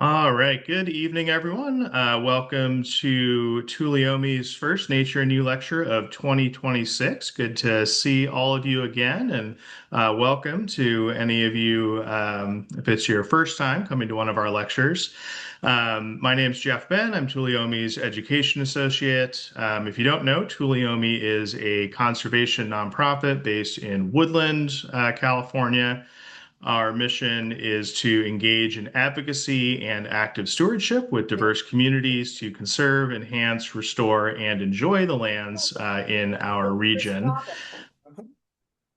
All right. Good evening, everyone. Welcome to Tuleyomme's first Nature and You lecture of 2026. Good to see all of you again, and welcome to any of you if it's your first time coming to one of our lectures. My name's Jeff Ben. I'm Tuleyomme's Education Associate. If you don't know, Tuleyome is a conservation nonprofit based in Woodland, California. Our mission is to engage in advocacy and active stewardship with diverse communities to conserve, enhance, restore, and enjoy the lands in our region.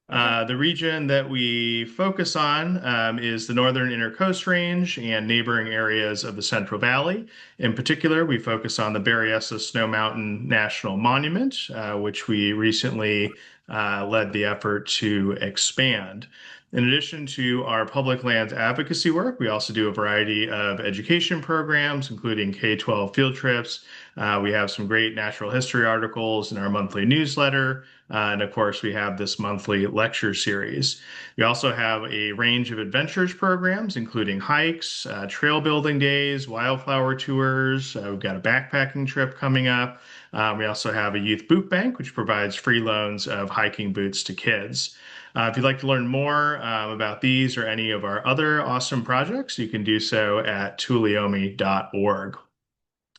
The region that we focus on is the Northern Intercoast Range and neighboring areas of the Central Valley. In particular, we focus on the Berryessa Snow Mountain National Monument, which we recently led the effort to expand. In addition to our public lands advocacy work, we also do a variety of education programs, including K-12 field trips. We have some great natural history articles in our monthly newsletter. And of course, we have this monthly lecture series. We also have a range of adventures programs, including hikes, trail building days, wildflower tours. We've got a backpacking trip coming up. We also have a youth boot bank, which provides free loans of hiking boots to kids. If you'd like to learn more about these or any of our other awesome projects, you can do so at tuleyome.org.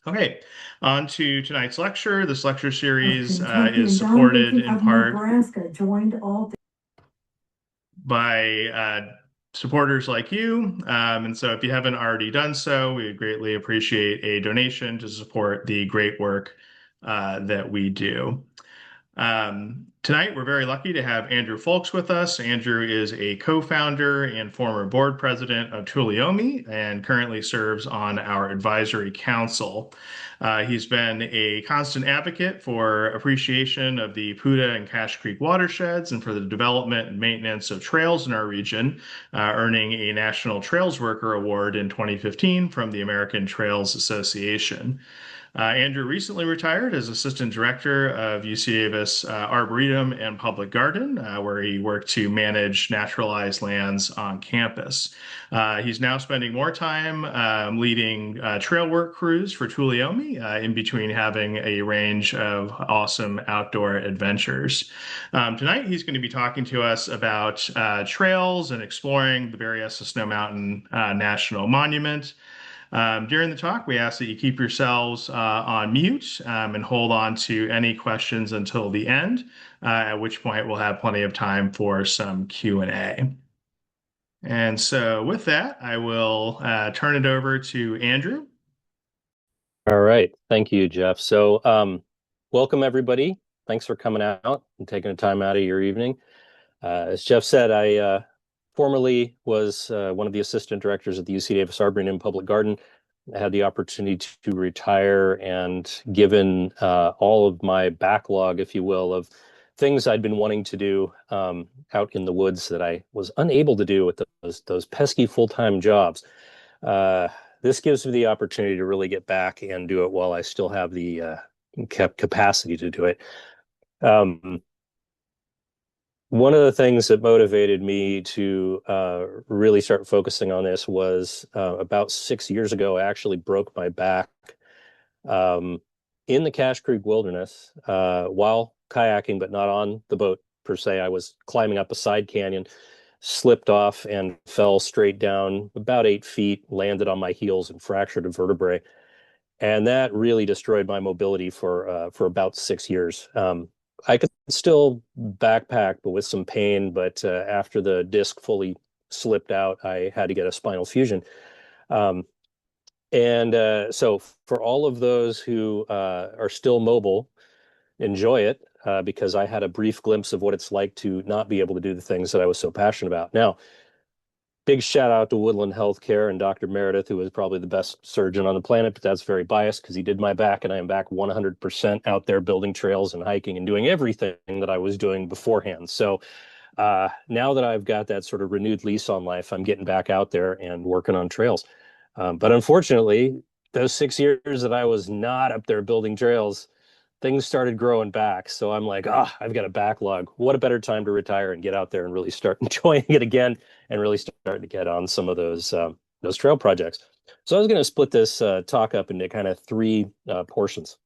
Okay, on to tonight's lecture. This lecture series is supported in part by supporters like you. And so if you haven't already done so, we would greatly appreciate a donation to support the great work that we do. Tonight, we're very lucky to have Andrew Fulks with us. Andrew is a co-founder and former board president of Tuleyome and currently serves on our advisory council. He's been a constant advocate for appreciation of the Puda and Cache Creek watersheds and for the development and maintenance of trails in our region, earning a National Trails Worker Award in 2015 from the American Trails Association. Andrew recently retired as assistant director of UC Davis Arboretum and Public Garden, where he worked to manage naturalized lands on campus. He's now spending more time leading trail work crews for Tuleyome, in between having a range of awesome outdoor adventures. Tonight, he's going to be talking to us about trails and exploring the Berryessa Snow Mountain National Monument. During the talk, we ask that you keep yourselves on mute and hold on to any questions until the end, at which point we'll have plenty of time for some Q&A. And so with that, I will turn it over to Andrew. All right. Thank you, Jeff. So welcome, everybody. Thanks for coming out and taking the time out of your evening. As Jeff said, I formerly was one of the assistant directors at the UC Davis Arboretum Public Garden. I had the opportunity to retire, and given all of my backlog, if you will, of things I'd been wanting to do out in the woods that I was unable to do with those pesky full-time jobs, this gives me the opportunity to really get back and do it while I still have the capacity to do it. One of the things that motivated me to really start focusing on this was about 6 years ago. I actually broke my back in the Cache Creek Wilderness while kayaking, but not on the boat per se. I was climbing up a side canyon, slipped off and fell straight down about 8 feet, landed on my heels and fractured a vertebrae. And that really destroyed my mobility for about 6 years. I could still backpack, but with some pain. But after the disc fully slipped out, I had to get a spinal fusion. So for all of those who are still mobile, enjoy it because I had a brief glimpse of what it's like to not be able to do the things that I was so passionate about. Now, big shout out to Woodland Healthcare and Dr. Meredith, who is probably the best surgeon on the planet, but that's very biased because he did my back and I am back 100% out there building trails and hiking and doing everything that I was doing beforehand. So now that I've got that sort of renewed lease on life, I'm getting back out there and working on trails. But unfortunately, those 6 years that I was not up there building trails, things started growing back. So I'm like, I've got a backlog. What a better time to retire and get out there and really start enjoying it again and really starting to get on some of those trail projects. So I was going to split this talk up into kind of three portions.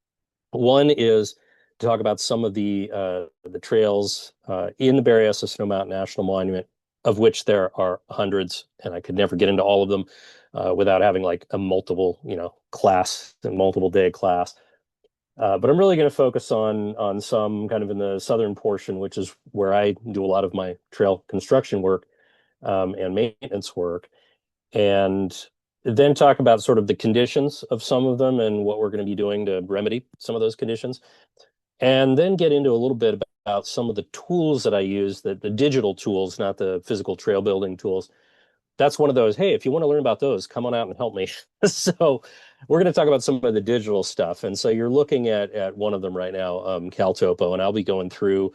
One is to talk about some of the trails in the Berryessa Snow Mountain National Monument, of which there are hundreds, and I could never get into all of them without having like a multiple, class and multiple day class. But I'm really going to focus on some kind of in the southern portion, which is where I do a lot of my trail construction work and maintenance work, and then talk about sort of the conditions of some of them and what we're going to be doing to remedy some of those conditions, and then get into a little bit about some of the tools that I use, the digital tools, not the physical trail building tools. That's one of those, hey, if you want to learn about those, come on out and help me. So we're going to talk about some of the digital stuff. And so you're looking at one of them right now, CalTopo, and I'll be going through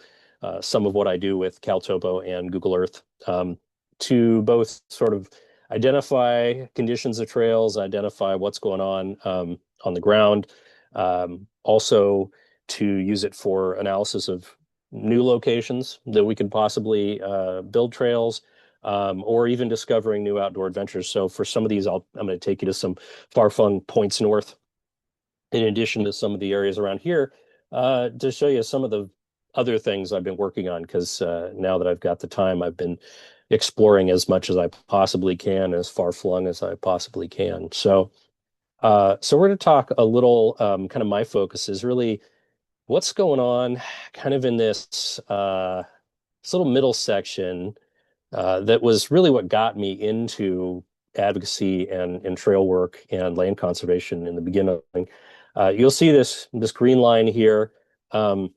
some of what I do with CalTopo and Google Earth to both sort of identify conditions of trails, identify what's going on the ground, also to use it for analysis of new locations that we could possibly build trails, or even discovering new outdoor adventures. So for some of these, I'm going to take you to some far-flung points north, in addition to some of the areas around here, to show you some of the other things I've been working on. Because now that I've got the time, I've been exploring as much as I possibly can, as far-flung as I possibly can. So we're going to talk a little. Kind of my focus is really what's going on, kind of in this little middle section that was really what got me into advocacy and trail work and land conservation in the beginning. You'll see this green line here. Um,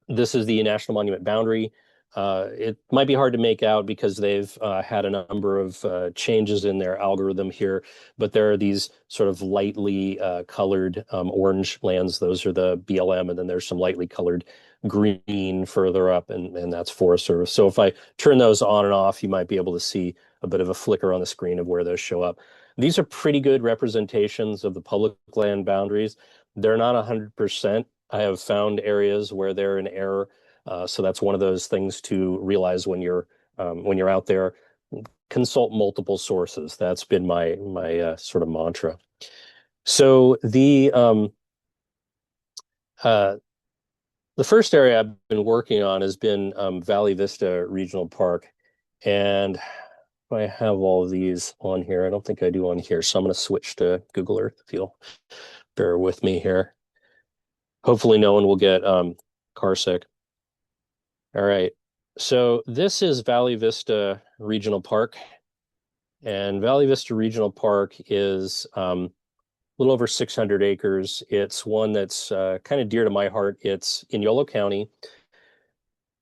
this is the National Monument boundary. It might be hard to make out because they've had a number of changes in their algorithm here, but there are these sort of lightly colored orange lands. Those are the BLM, and then there's some lightly colored green further up, and that's Forest Service. So if I turn those on and off, you might be able to see a bit of a flicker on the screen of where those show up. These are pretty good representations of the public land boundaries. They're not 100%. I have found areas where they're in error. So that's one of those things to realize when you're out there. Consult multiple sources. That's been my sort of mantra. So uh, the first area I've been working on has been Valley Vista Regional Park, and I have all of these on here. I don't think I do on here, so I'm going to switch to Google Earth if you'll bear with me here. Hopefully, no one will get car sick. All right. So this is Valley Vista Regional Park. And Valley Vista Regional Park is a little over 600 acres. It's one that's kind of dear to my heart. It's in Yolo County,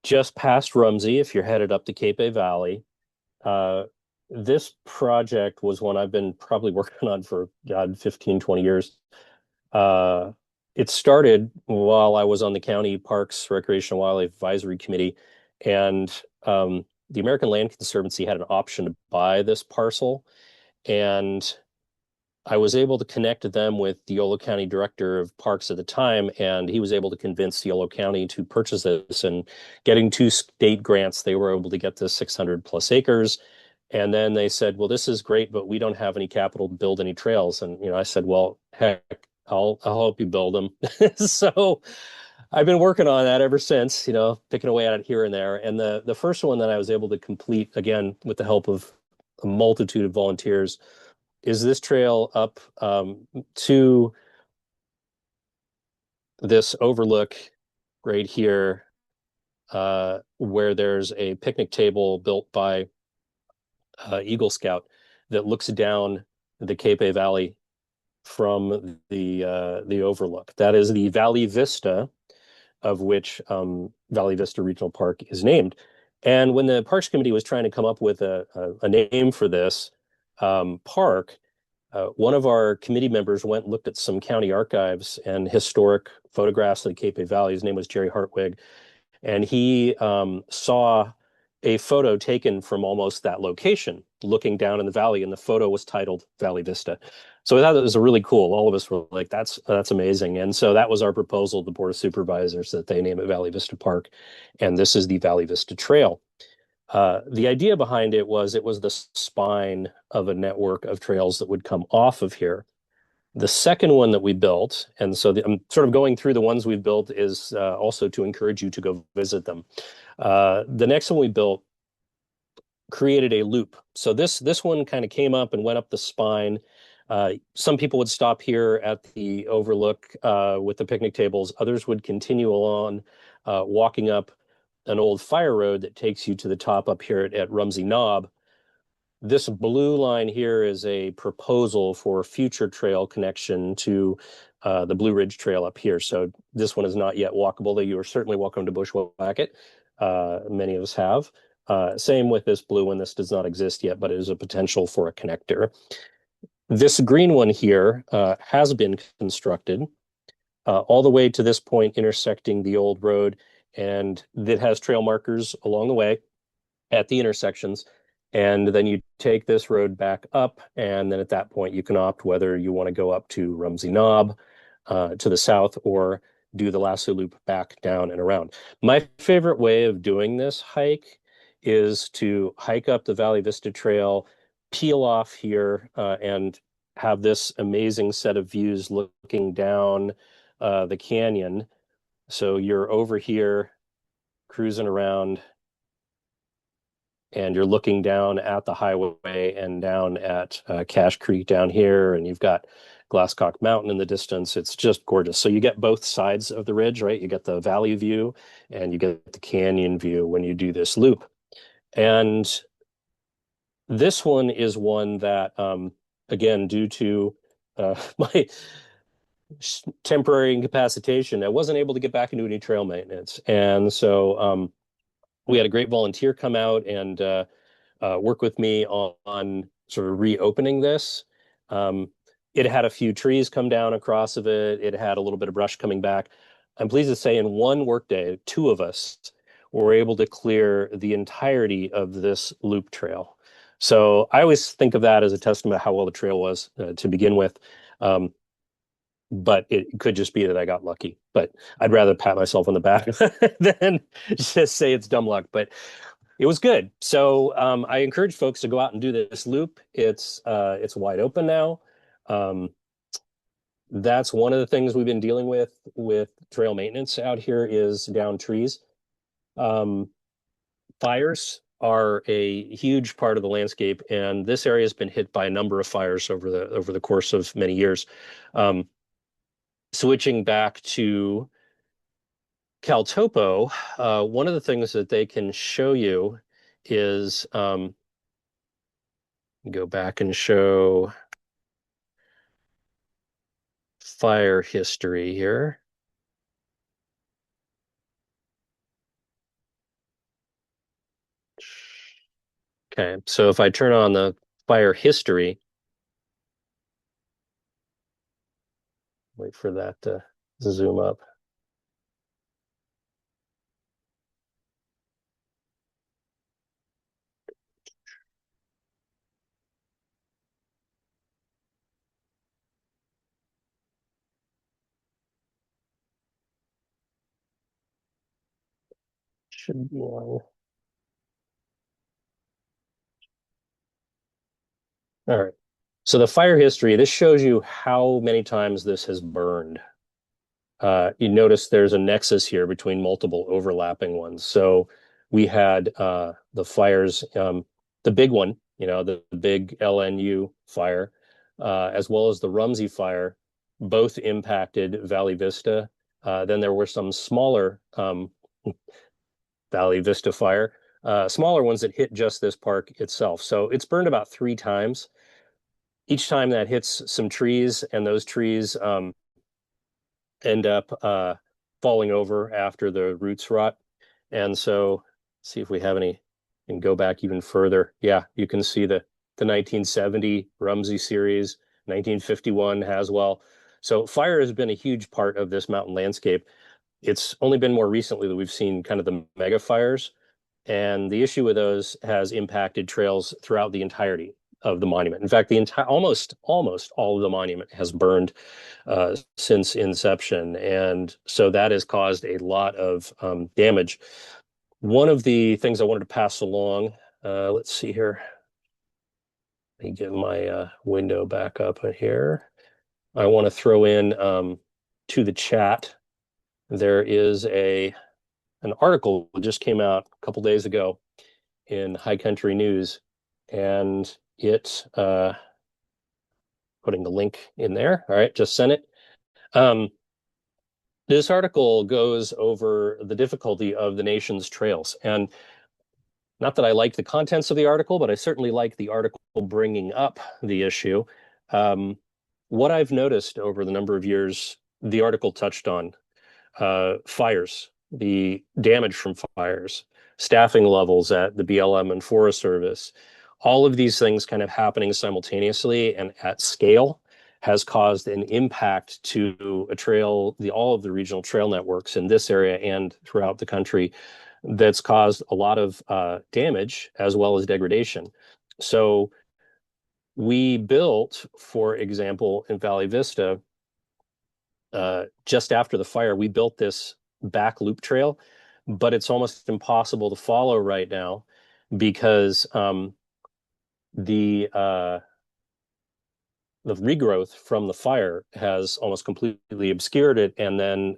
just past Rumsey, if you're headed up the Capay Valley. Uh, this project was one I've been probably working on for, God, 15, 20 years. Uh, it started while I was on the county Parks, Recreation, and Wildlife Advisory Committee, and the American Land Conservancy had an option to buy this parcel, and I was able to connect them with the Yolo County Director of Parks at the time, and he was able to convince Yolo County to purchase this. And getting two state grants, they were able to get this 600 plus acres. And then they said, well, this is great, but we don't have any capital to build any trails. And, I said, well, heck, I'll help you build them. So I've been working on that ever since, picking away at it here and there. And the first one that I was able to complete, again, with the help of a multitude of volunteers, is this trail up to this overlook right here, where there's a picnic table built by Eagle Scout that looks down the Capay Valley from the overlook. That is the Valley Vista, of which Valley Vista Regional Park is named. And when the Parks Committee was trying to come up with a name for this park, one of our committee members went and looked at some county archives and historic photographs of the Capay Valley. His name was Jerry Hartwig, and he saw a photo taken from almost that location, looking down in the valley, and the photo was titled Valley Vista. So I thought it was really cool. All of us were like, that's amazing. And so that was our proposal to the Board of Supervisors, that they name it Valley Vista Park. And this is the Valley Vista Trail. The idea behind it was the spine of a network of trails that would come off of here. The second one that we built, and so I'm sort of going through the ones we've built is also to encourage you to go visit them. The next one we built created a loop. So this one kind of came up and went up the spine. Some people would stop here at the overlook with the picnic tables. Others would continue along, walking up an old fire road that takes you to the top up here at Rumsey Knob. This blue line here is a proposal for future trail connection to the Blue Ridge Trail up here. So this one is not yet walkable, though you are certainly welcome to bushwhack it. Many of us have. Same with this blue one. This does not exist yet, but it is a potential for a connector. This green one here has been constructed all the way to this point, intersecting the old road, and it has trail markers along the way at the intersections. And then you take this road back up, and then at that point, you can opt whether you want to go up to Rumsey Knob to the south or do the lasso loop back down and around. My favorite way of doing this hike is to hike up the Valley Vista Trail, peel off here, and have this amazing set of views looking down the canyon. So you're over here cruising around and you're looking down at the highway and down at Cache Creek down here, and you've got Glasscock Mountain in the distance. It's just gorgeous. So you get both sides of the ridge, right? You get the valley view and you get the canyon view when you do this loop. And this one is one that, again, due to my temporary incapacitation, I wasn't able to get back into any trail maintenance. And so we had a great volunteer come out and work with me on sort of reopening this. It had a few trees come down across of it. It had a little bit of brush coming back. I'm pleased to say in one workday, two of us were able to clear the entirety of this loop trail. So I always think of that as a testament to how well the trail was to begin with. But it could just be that I got lucky. But I'd rather pat myself on the back than just say it's dumb luck. But it was good. So I encourage folks to go out and do this loop. It's wide open now. That's one of the things we've been dealing with trail maintenance out here is down trees. Fires are a huge part of the landscape, and this area has been hit by a number of fires over the course of many years. Switching back to Caltopo, one of the things that they can show you is go back and show fire history here. Okay, so if I turn on the fire history, wait for that to zoom up. Should be on. All right. So the fire history, this shows you how many times this has burned. You notice there's a nexus here between multiple overlapping ones. So we had the fires, the big one, the big LNU fire, as well as the Rumsey fire, both impacted Valley Vista. Then there were some smaller Valley Vista fire, smaller ones that hit just this park itself. So it's burned about 3 times. Each time that hits some trees, and those trees end up falling over after the roots rot. And so, see if we have any, and go back even further. Yeah, you can see the 1970 Rumsey series, 1951 Haswell. So fire has been a huge part of this mountain landscape. It's only been more recently that we've seen kind of the mega fires, and the issue with those has impacted trails throughout the entirety of the monument. In fact, the entire almost all of the monument has burned since inception, and so that has caused a lot of damage. One of the things I wanted to pass along, let's see here. Let me get my window back up here. I want to throw in to the chat. There is a an article that just came out a couple days ago in High Country News, and it putting the link in there. All right, just sent it. Um, this article goes over the difficulty of the nation's trails, and not that I like the contents of the article, but I certainly like the article bringing up the issue. Um, what I've noticed over the number of years the article touched on fires, the damage from fires, staffing levels at the BLM and Forest Service, all of these things kind of happening simultaneously and at scale has caused an impact to a trail, all of the regional trail networks in this area and throughout the country that's caused a lot of damage as well as degradation. So we built, for example, in Valley Vista, just after the fire, we built this back loop trail, but it's almost impossible to follow right now because the uh, the regrowth from the fire has almost completely obscured it, and then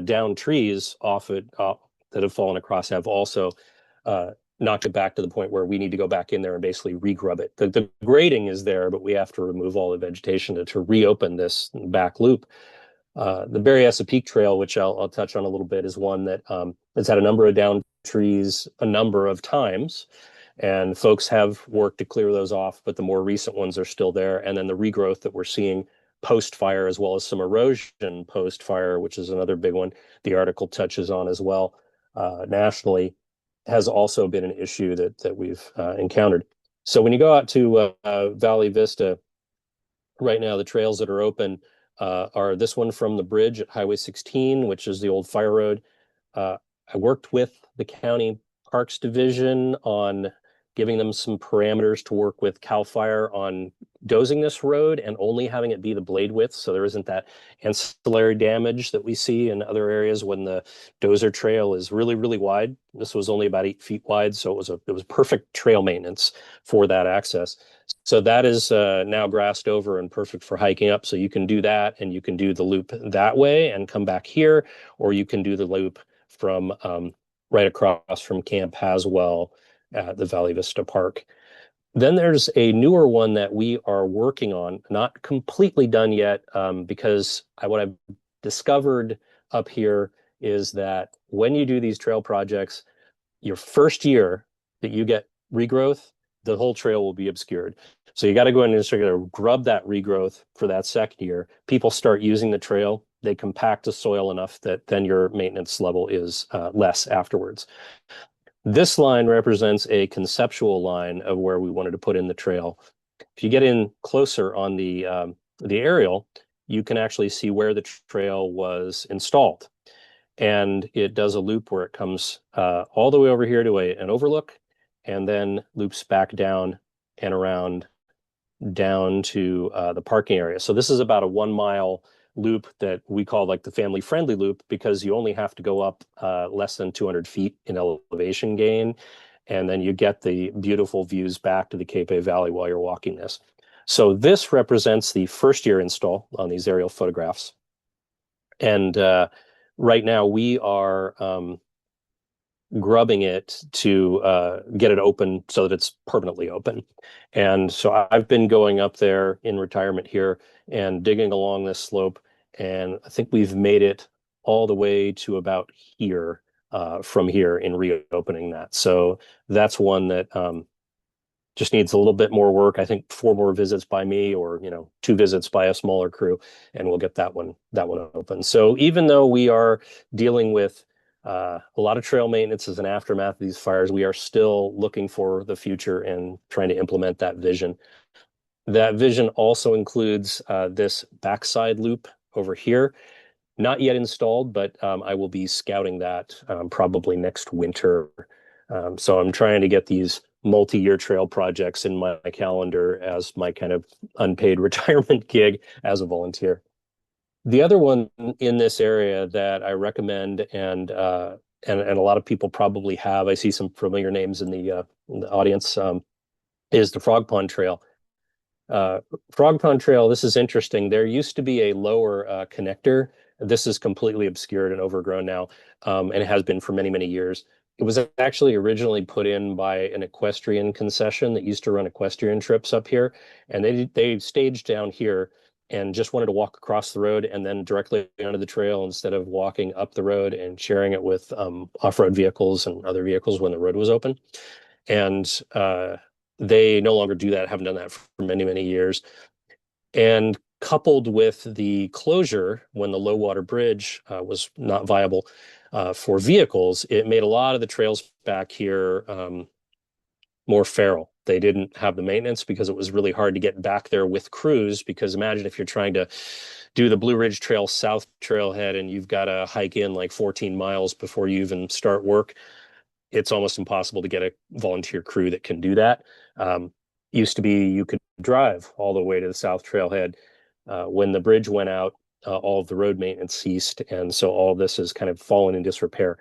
down trees off it that have fallen across have also uh, knocked it back to the point where we need to go back in there and basically regrub it. The grading is there, but we have to remove all the vegetation to reopen this back loop. The Berryessa Peak Trail, which I'll touch on a little bit, is one that has had a number of down trees a number of times, and folks have worked to clear those off, but the more recent ones are still there. And then the regrowth that we're seeing post fire, as well as some erosion post fire, which is another big one the article touches on as well, nationally, has also been an issue that we've encountered. So when you go out to Valley Vista, right now, the trails that are open are this one from the bridge at Highway 16, which is the old fire road. I worked with the county parks division on giving them some parameters to work with CAL FIRE on dozing this road and only having it be the blade width, so there isn't that ancillary damage that we see in other areas when the dozer trail is really, really wide. This was only about 8 feet wide, so it was perfect trail maintenance for that access. So that is now grassed over and perfect for hiking up. So you can do that, and you can do the loop that way and come back here, or you can do the loop from right across from Camp Haswell at the Valley Vista Park. Then there's a newer one that we are working on, not completely done yet, because what I've discovered up here is that when you do these trail projects, your first year that you get regrowth, the whole trail will be obscured. So you got to go in and sort of grub that regrowth for that second year. People start using the trail. They compact the soil enough that then your maintenance level is less afterwards. This line represents a conceptual line of where we wanted to put in the trail. If you get in closer on the aerial, you can actually see where the trail was installed. And it does a loop where it comes all the way over here to an overlook and then loops back down and around down to the parking area. So this is about a 1 mile loop that we call like the family friendly loop because you only have to go up less than 200 feet in elevation gain. And then you get the beautiful views back to the Cape Valley while you're walking this. So this represents the first year install on these aerial photographs. And right now we are grubbing it to get it open so that it's permanently open. And so I've been going up there in retirement here and digging along this slope. And I think we've made it all the way to about here from here in reopening that. So that's one that just needs a little bit more work. I think 4 more visits by me, or 2 visits by a smaller crew, and we'll get that one open. So even though we are dealing with a lot of trail maintenance as an aftermath of these fires, we are still looking for the future and trying to implement that vision. That vision also includes this backside loop over here. Not yet installed, but I will be scouting that probably next winter. So I'm trying to get these multi-year trail projects in my calendar as my kind of unpaid retirement gig as a volunteer. The other one in this area that I recommend and and a lot of people probably have. I see some familiar names in the audience. Is the Frog Pond Trail. Uh, Frog Pond Trail, this is interesting. There used to be a lower connector. This is completely obscured and overgrown now, and it has been for many, many years. It was actually originally put in by an equestrian concession that used to run equestrian trips up here, and they staged down here and just wanted to walk across the road and then directly onto the trail instead of walking up the road and sharing it with off-road vehicles and other vehicles when the road was open. And they no longer do that, haven't done that for many, many years. And coupled with the closure when the low water bridge was not viable for vehicles, it made a lot of the trails back here more feral. They didn't have the maintenance because it was really hard to get back there with crews. Because imagine if you're trying to do the Blue Ridge Trail South Trailhead and you've got to hike in like 14 miles before you even start work. It's almost impossible to get a volunteer crew that can do that. Used to be you could drive all the way to the South Trailhead. When the bridge went out, all of the road maintenance ceased, and so all of this has kind of fallen in disrepair.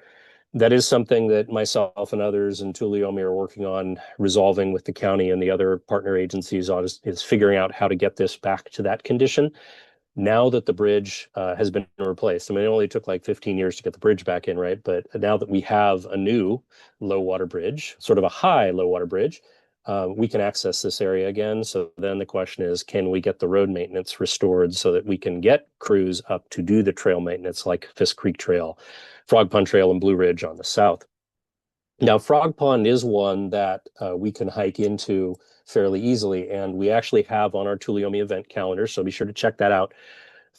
That is something that myself and others in Tuleyome are working on resolving with the county and the other partner agencies on is figuring out how to get this back to that condition now that the bridge has been replaced. I mean, it only took like 15 years to get the bridge back in, right? But now that we have a new low water bridge, sort of a high low water bridge, we can access this area again. So then the question is, can we get the road maintenance restored so that we can get crews up to do the trail maintenance like Fisk Creek Trail, Frog Pond Trail, and Blue Ridge on the south? Now, Frog Pond is one that we can hike into fairly easily, and we actually have on our Tuleyome event calendar, so be sure to check that out,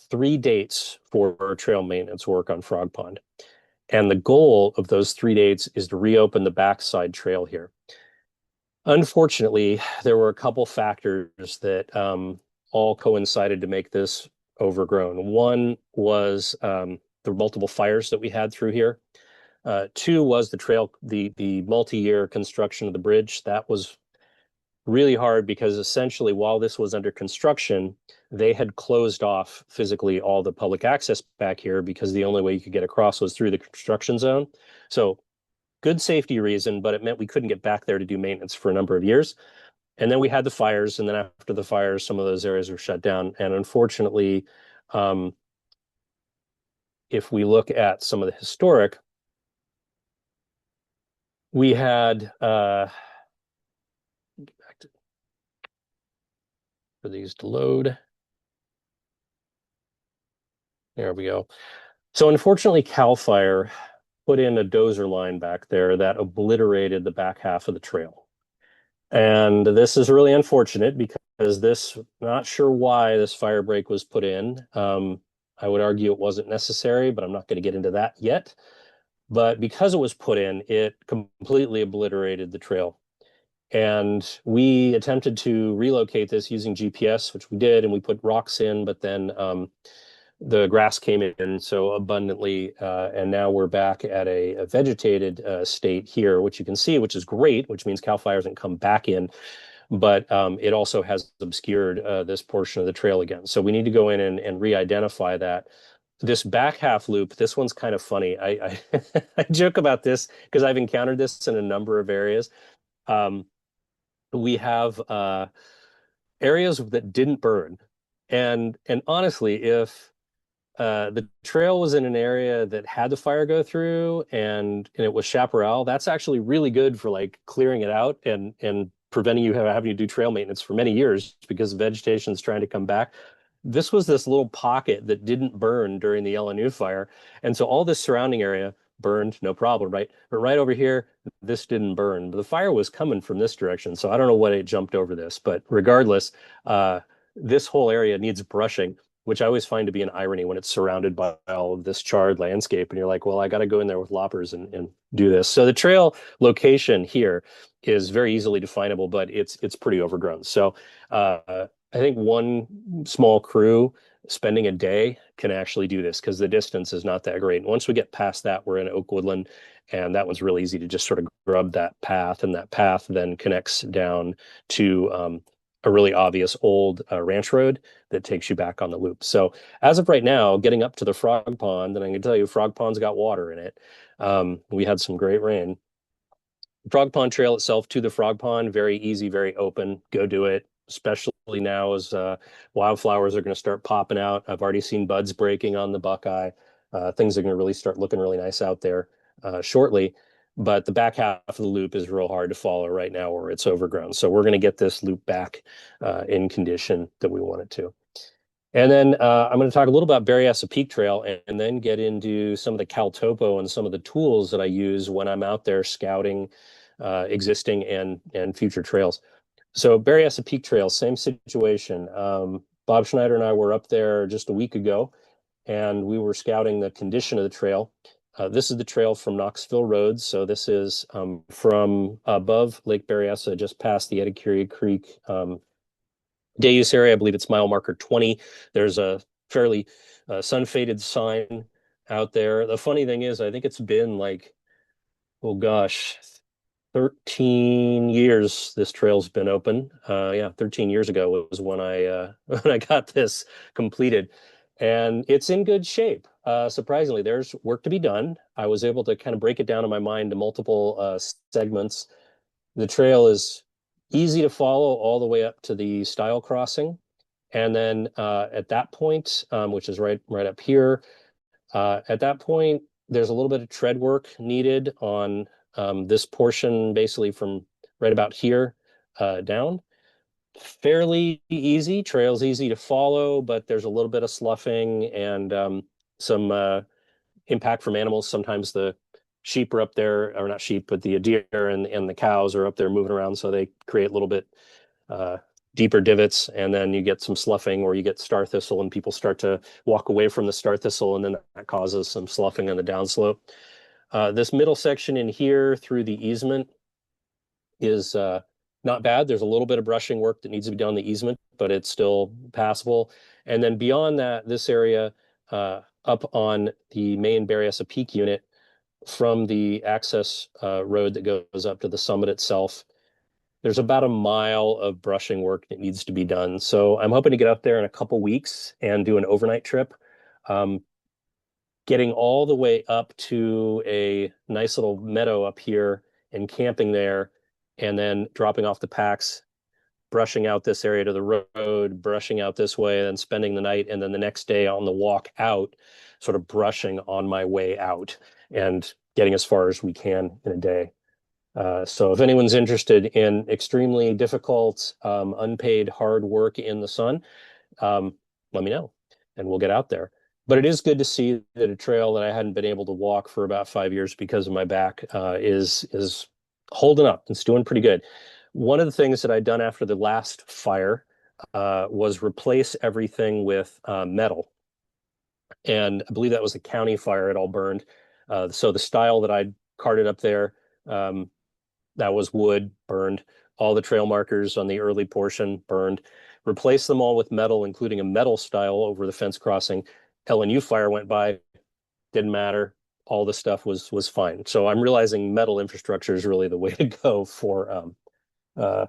3 dates for trail maintenance work on Frog Pond. And the goal of those 3 dates is to reopen the backside trail here. Unfortunately, there were a couple factors that all coincided to make this overgrown. One was the multiple fires that we had through here. Two was the multi-year construction of the bridge. That was really hard because essentially while this was under construction, they had closed off physically all the public access back here because the only way you could get across was through the construction zone. So good safety reason, but it meant we couldn't get back there to do maintenance for a number of years. And then we had the fires, and then after the fires, some of those areas were shut down. And unfortunately, if we look at some of the historic, we had for these to load. There we go. So unfortunately, CAL FIRE put in a dozer line back there that obliterated the back half of the trail. And this is really unfortunate because this, not sure why this fire break was put in. I would argue it wasn't necessary, but I'm not going to get into that yet. But because it was put in, it completely obliterated the trail. And we attempted to relocate this using GPS, which we did, and we put rocks in, but then the grass came in so abundantly, and now we're back at a vegetated state here, which you can see, which is great, which means CAL FIRE hasn't come back in, but it also has obscured this portion of the trail again. So we need to go in and re-identify that. This back half loop, this one's kind of funny. I joke about this because I've encountered this in a number of areas. We have areas that didn't burn. And honestly, if the trail was in an area that had the fire go through and it was chaparral, that's actually really good for like clearing it out and preventing you having to do trail maintenance for many years because the vegetation is trying to come back. This was this little pocket that didn't burn during the LNU fire. And so all this surrounding area burned, no problem, right? But right over here, this didn't burn. But the fire was coming from this direction. So I don't know what it jumped over this, but regardless, this whole area needs brushing, which I always find to be an irony when it's surrounded by all of this charred landscape. And you're like, well, I got to go in there with loppers and do this. So the trail location here is very easily definable, but it's pretty overgrown. So I think one small crew spending a day can actually do this because the distance is not that great. And once we get past that, we're in oak woodland, and that one's really easy to just sort of grub that path, and that path then connects down to a really obvious old ranch road that takes you back on the loop. So as of right now, getting up to the Frog Pond, and I can tell you Frog Pond's got water in it. We had some great rain. Frog Pond Trail itself to the Frog Pond, very easy, very open. Go do it, especially now as wildflowers are going to start popping out. I've already seen buds breaking on the Buckeye. Things are going to really start looking really nice out there shortly. But the back half of the loop is real hard to follow right now where it's overgrown. So we're going to get this loop back in condition that we want it to. And then I'm going to talk a little about Berryessa Peak Trail and then get into some of the Cal Topo and some of the tools that I use when I'm out there scouting existing and future trails. So Berryessa Peak Trail, same situation. Bob Schneider and I were up there just a week ago, and we were scouting the condition of the trail. This is the trail from Knoxville Road. So this is from above Lake Berryessa, just past the Edicurie Creek day use area. I believe it's mile marker 20. There's a fairly sun-faded sign out there. The funny thing is, I think it's been like, oh gosh, 13 years this trail's been open. Yeah, 13 years ago was when I when I got this completed. And it's in good shape. Surprisingly, there's work to be done. I was able to kind of break it down in my mind to multiple segments. The trail is easy to follow all the way up to the stile crossing. And then at that point, which is right up here, at that point, there's a little bit of tread work needed on this portion, basically from right about here down. Fairly easy, trail's easy to follow, but there's a little bit of sloughing and some impact from animals. Sometimes the sheep are up there, or not sheep, but the deer and the cows are up there moving around, so they create a little bit uh, deeper divots, and then you get some sloughing or you get star thistle, and people start to walk away from the star thistle, and then that causes some sloughing on the downslope. This middle section in here through the easement is not bad. There's a little bit of brushing work that needs to be done on the easement, but it's still passable. And then beyond that, this area up on the main Berryessa Peak unit from the access road that goes up to the summit itself, there's about a mile of brushing work that needs to be done. So I'm hoping to get up there in a couple weeks and do an overnight trip. Um, Getting all the way up to a nice little meadow up here and camping there, and then dropping off the packs, brushing out this area to the road, brushing out this way, and then spending the night, and then the next day on the walk out, sort of brushing on my way out and getting as far as we can in a day. So if anyone's interested in extremely difficult, unpaid hard work in the sun, um, let me know and we'll get out there. But it is good to see that a trail that I hadn't been able to walk for about 5 years because of my back is holding up. It's doing pretty good. One of the things that I'd done after the last fire was replace everything with metal. And I believe that was a county fire. It all burned. So the stile that I'd carted up there, that was wood, burned. All the trail markers on the early portion burned. Replaced them all with metal, including a metal stile over the fence crossing. LNU fire went by, didn't matter. All the stuff was fine. So I'm realizing metal infrastructure is really the way to go uh,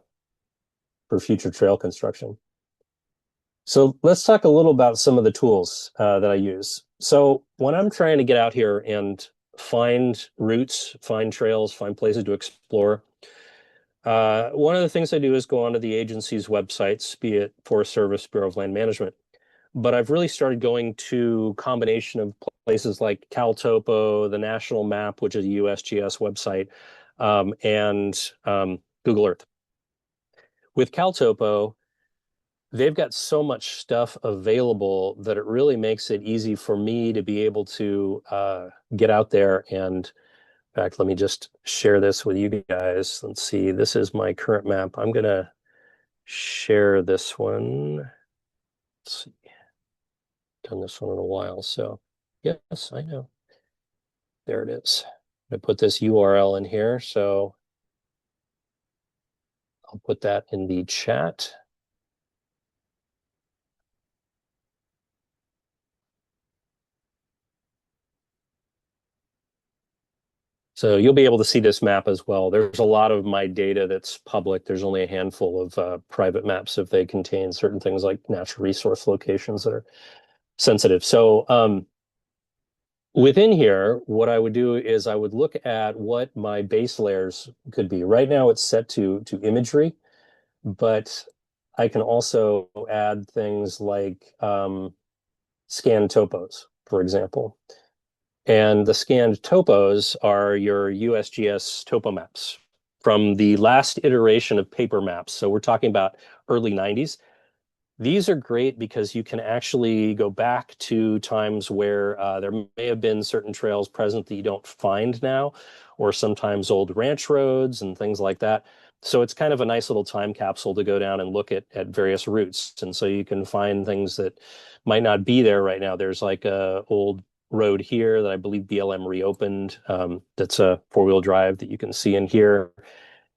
for future trail construction. So let's talk a little about some of the tools that I use. So when I'm trying to get out here and find routes, find trails, find places to explore, one of the things I do is go onto the agency's websites, be it Forest Service, Bureau of Land Management. But I've really started going to combination of places like CalTopo, the National Map, which is a USGS website, and Google Earth. With CalTopo, they've got so much stuff available that it really makes it easy for me to be able to get out there. And in fact, let me just share this with you guys. Let's see, this is my current map. I'm going to share this one. Let's see, done this one in a while. So yes, I know. There it is. I put this URL in here. So I'll put that in the chat. So you'll be able to see this map as well. There's a lot of my data that's public. There's only a handful of private maps if they contain certain things like natural resource locations that are sensitive. So Within here, what I would do is I would look at what my base layers could be. Right now it's set to imagery, but I can also add things like scanned topos, for example. And the scanned topos are your USGS topo maps from the last iteration of paper maps. So we're talking about early 90s. These are great because you can actually go back to times where there may have been certain trails present that you don't find now, or sometimes old ranch roads and things like that. So it's kind of a nice little time capsule to go down and look at various routes. And so you can find things that might not be there right now. There's like a old road here that I believe BLM reopened. That's a four-wheel drive that you can see in here.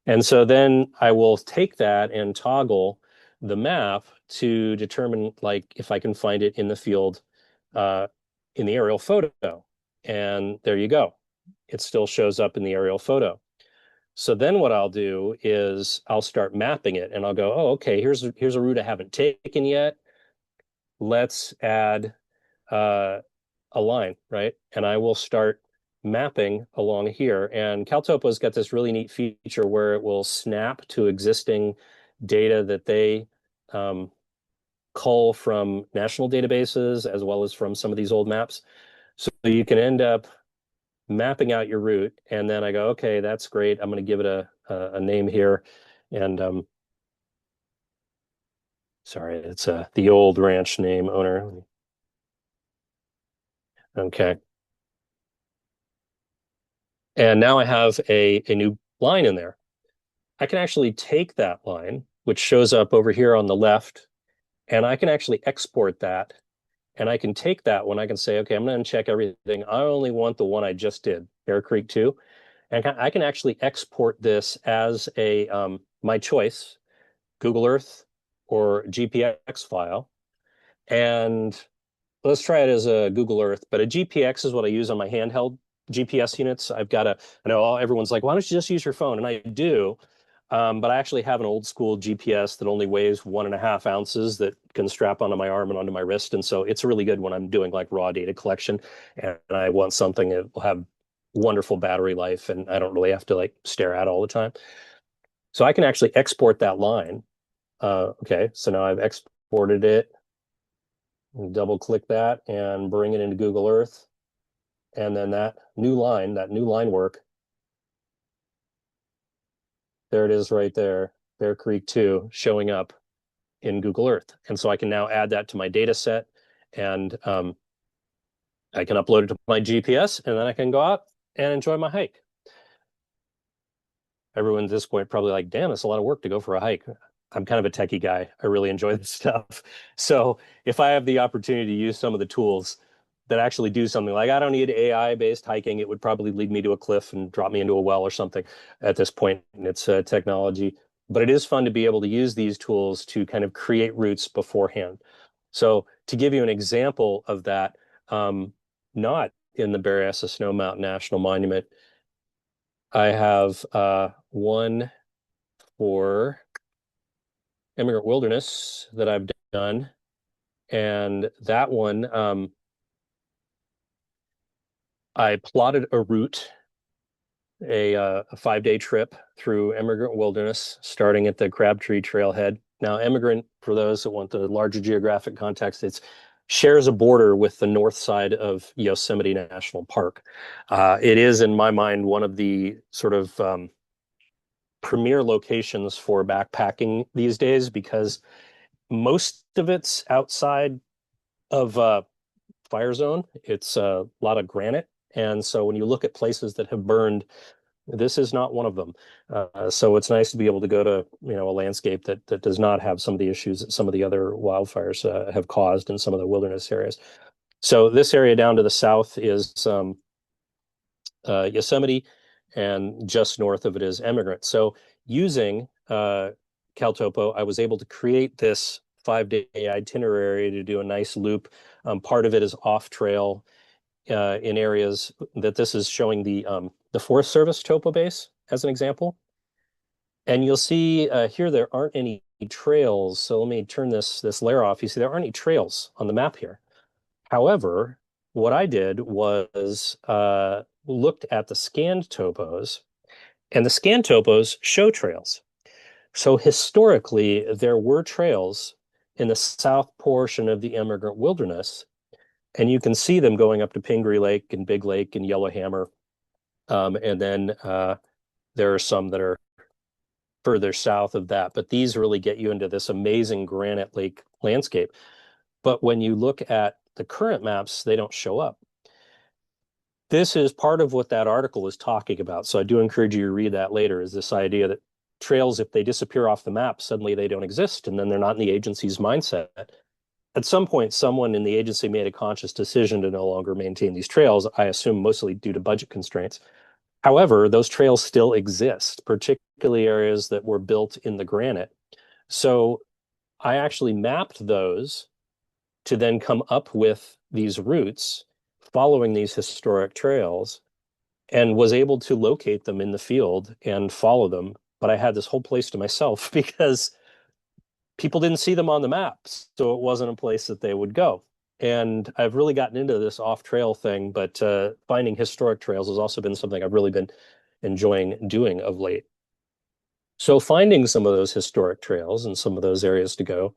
And so then I will take that and toggle the map to determine like if I can find it in the field uh, in the aerial photo. And there you go. It still shows up in the aerial photo. So then what I'll do is I'll start mapping it and I'll go, oh, okay, here's a route I haven't taken yet. Let's add uh, a line, right? And I will start mapping along here. And Caltopo's got this really neat feature where it will snap to existing data that they um, cull from national databases as well as from some of these old maps. So you can end up mapping out your route. And then I go, okay, that's great. I'm going to give it a name here. And sorry, it's the old ranch name owner. Okay. And now I have a new line in there. I can actually take that line, which shows up over here on the left, and I can actually export that. And I can take that one. I can say, okay, I'm going to check everything. I only want the one I just did, Bear Creek 2. And I can actually export this as a my choice, Google Earth or GPX file. And let's try it as a Google Earth, but a GPX is what I use on my handheld GPS units. I know everyone's like, why don't you just use your phone? And I do. But I actually have an old school GPS that only weighs 1.5 ounces that can strap onto my arm and onto my wrist. And so it's really good when I'm doing like raw data collection and I want something that will have wonderful battery life and I don't really have to like stare at all the time. So I can actually export that line. Okay, so now I've exported it, double click that and bring it into Google Earth. And then that new line work, there it is right there, Bear Creek 2 showing up in Google Earth. And so I can now add that to my data set and I can upload it to my GPS and then I can go out and enjoy my hike. Everyone at this point probably like, damn, it's a lot of work to go for a hike. I'm kind of a techie guy. I really enjoy this stuff. So if I have the opportunity to use some of the tools that actually do something like I don't need AI based hiking, it would probably lead me to a cliff and drop me into a well or something at this point in its technology. But it is fun to be able to use these tools to kind of create routes beforehand. So to give you an example of that, not in the Berryessa Snow Mountain National Monument, I have one for Immigrant Wilderness that I've done. And that one, I plotted a route, a 5-day trip through Immigrant Wilderness, starting at the Crabtree Trailhead. Now, Immigrant, for those that want the larger geographic context, it shares a border with the north side of Yosemite National Park. It is, in my mind, one of the sort of premier locations for backpacking these days because most of it's outside of fire zone. It's a lot of granite. And so when you look at places that have burned, this is not one of them. So it's nice to be able to go to, a landscape that does not have some of the issues that some of the other wildfires have caused in some of the wilderness areas. So this area down to the south is Yosemite, and just north of it is Emigrant. So using Caltopo, I was able to create this 5-day itinerary to do a nice loop. Part of it is off trail in areas that this is showing the Forest Service topo base as an example. And you'll see here there aren't any trails. So let me turn this layer off. You see there aren't any trails on the map here. However, what I did was looked at the scanned topos, and the scanned topos show trails. So historically, there were trails in the south portion of the Immigrant Wilderness, and you can see them going up to Pingree Lake and Big Lake and Yellowhammer. And then there are some that are further south of that, but these really get you into this amazing granite lake landscape. But when you look at the current maps, they don't show up. This is part of what that article is talking about. So I do encourage you to read that later, is this idea that trails, if they disappear off the map, suddenly they don't exist, and then they're not in the agency's mindset. At some point, someone in the agency made a conscious decision to no longer maintain these trails, I assume mostly due to budget constraints. However, those trails still exist, particularly areas that were built in the granite. So I actually mapped those to then come up with these routes following these historic trails and was able to locate them in the field and follow them. But I had this whole place to myself because people didn't see them on the maps, so it wasn't a place that they would go. And I've really gotten into this off-trail thing, but finding historic trails has also been something I've really been enjoying doing of late. So finding some of those historic trails and some of those areas to go,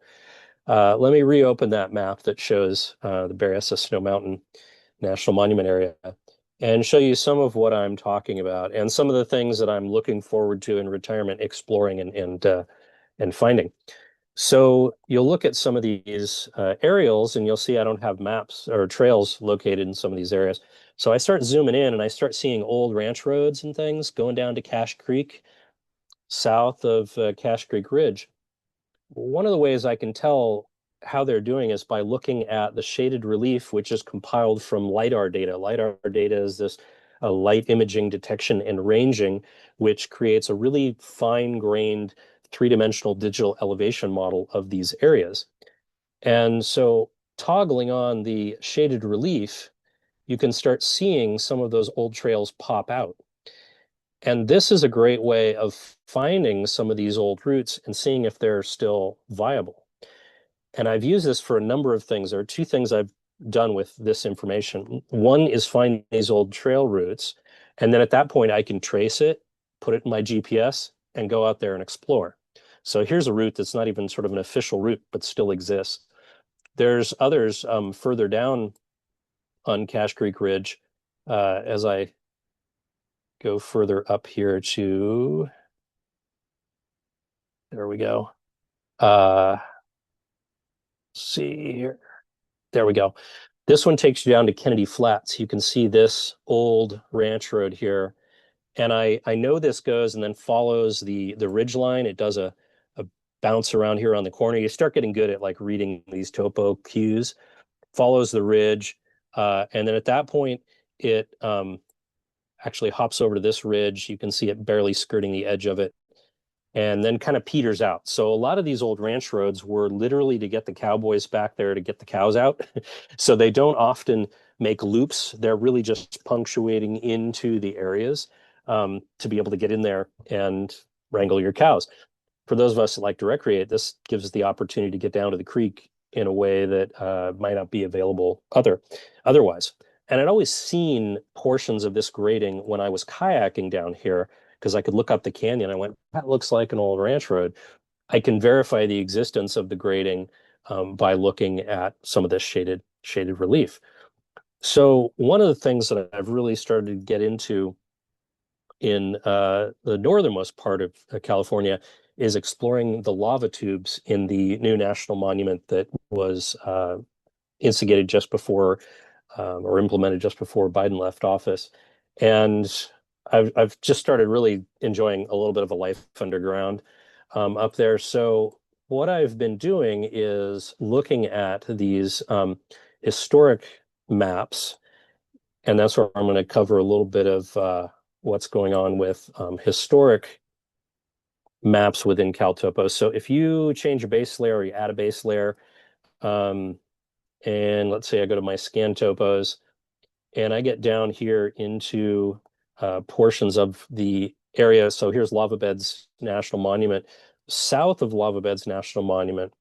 let me reopen that map that shows the Berryessa Snow Mountain National Monument area and show you some of what I'm talking about and some of the things that I'm looking forward to in retirement, exploring and finding. So you'll look at some of these aerials and you'll see I don't have maps or trails located in some of these areas. So I start zooming in and I start seeing old ranch roads and things going down to Cache Creek, south of Cache Creek Ridge. One of the ways I can tell how they're doing is by looking at the shaded relief, which is compiled from LiDAR data. LiDAR data is this light imaging detection and ranging, which creates a really fine-grained three-dimensional digital elevation model of these areas. And so toggling on the shaded relief, you can start seeing some of those old trails pop out. And this is a great way of finding some of these old routes and seeing if they're still viable. And I've used this for a number of things. There are two things I've done with this information. One is find these old trail routes. And then at that point, I can trace it, put it in my GPS, and go out there and explore. So here's a route that's not even sort of an official route, but still exists. There's others further down on Cache Creek Ridge as I go further up here to, there we go. See here. There we go. This one takes you down to Kennedy Flats. You can see this old ranch road here. And I know this goes and then follows the ridge line. It does a bounce around here on the corner. You start getting good at like reading these topo cues, follows the ridge. And then at that point, it actually hops over to this ridge. You can see it barely skirting the edge of it and then kind of peters out. So a lot of these old ranch roads were literally to get the cowboys back there to get the cows out. So they don't often make loops. They're really just punctuating into the areas to be able to get in there and wrangle your cows. For those of us that like to recreate, this gives us the opportunity to get down to the creek in a way that might not be available otherwise. And I'd always seen portions of this grading when I was kayaking down here because I could look up the canyon. I went, that looks like an old ranch road. I can verify the existence of the grading by looking at some of this shaded relief. So one of the things that I've really started to get into in the northernmost part of California is exploring the lava tubes in the new national monument that was instigated just before or implemented just before Biden left office. And I've just started really enjoying a little bit of a life underground up there. So what I've been doing is looking at these historic maps, and that's where I'm going to cover a little bit of what's going on with historic maps within CalTopo. So if you change a base layer or you add a base layer, and let's say I go to my scan topos, and I get down here into portions of the area. So here's Lava Beds National Monument. South of Lava Beds National Monument,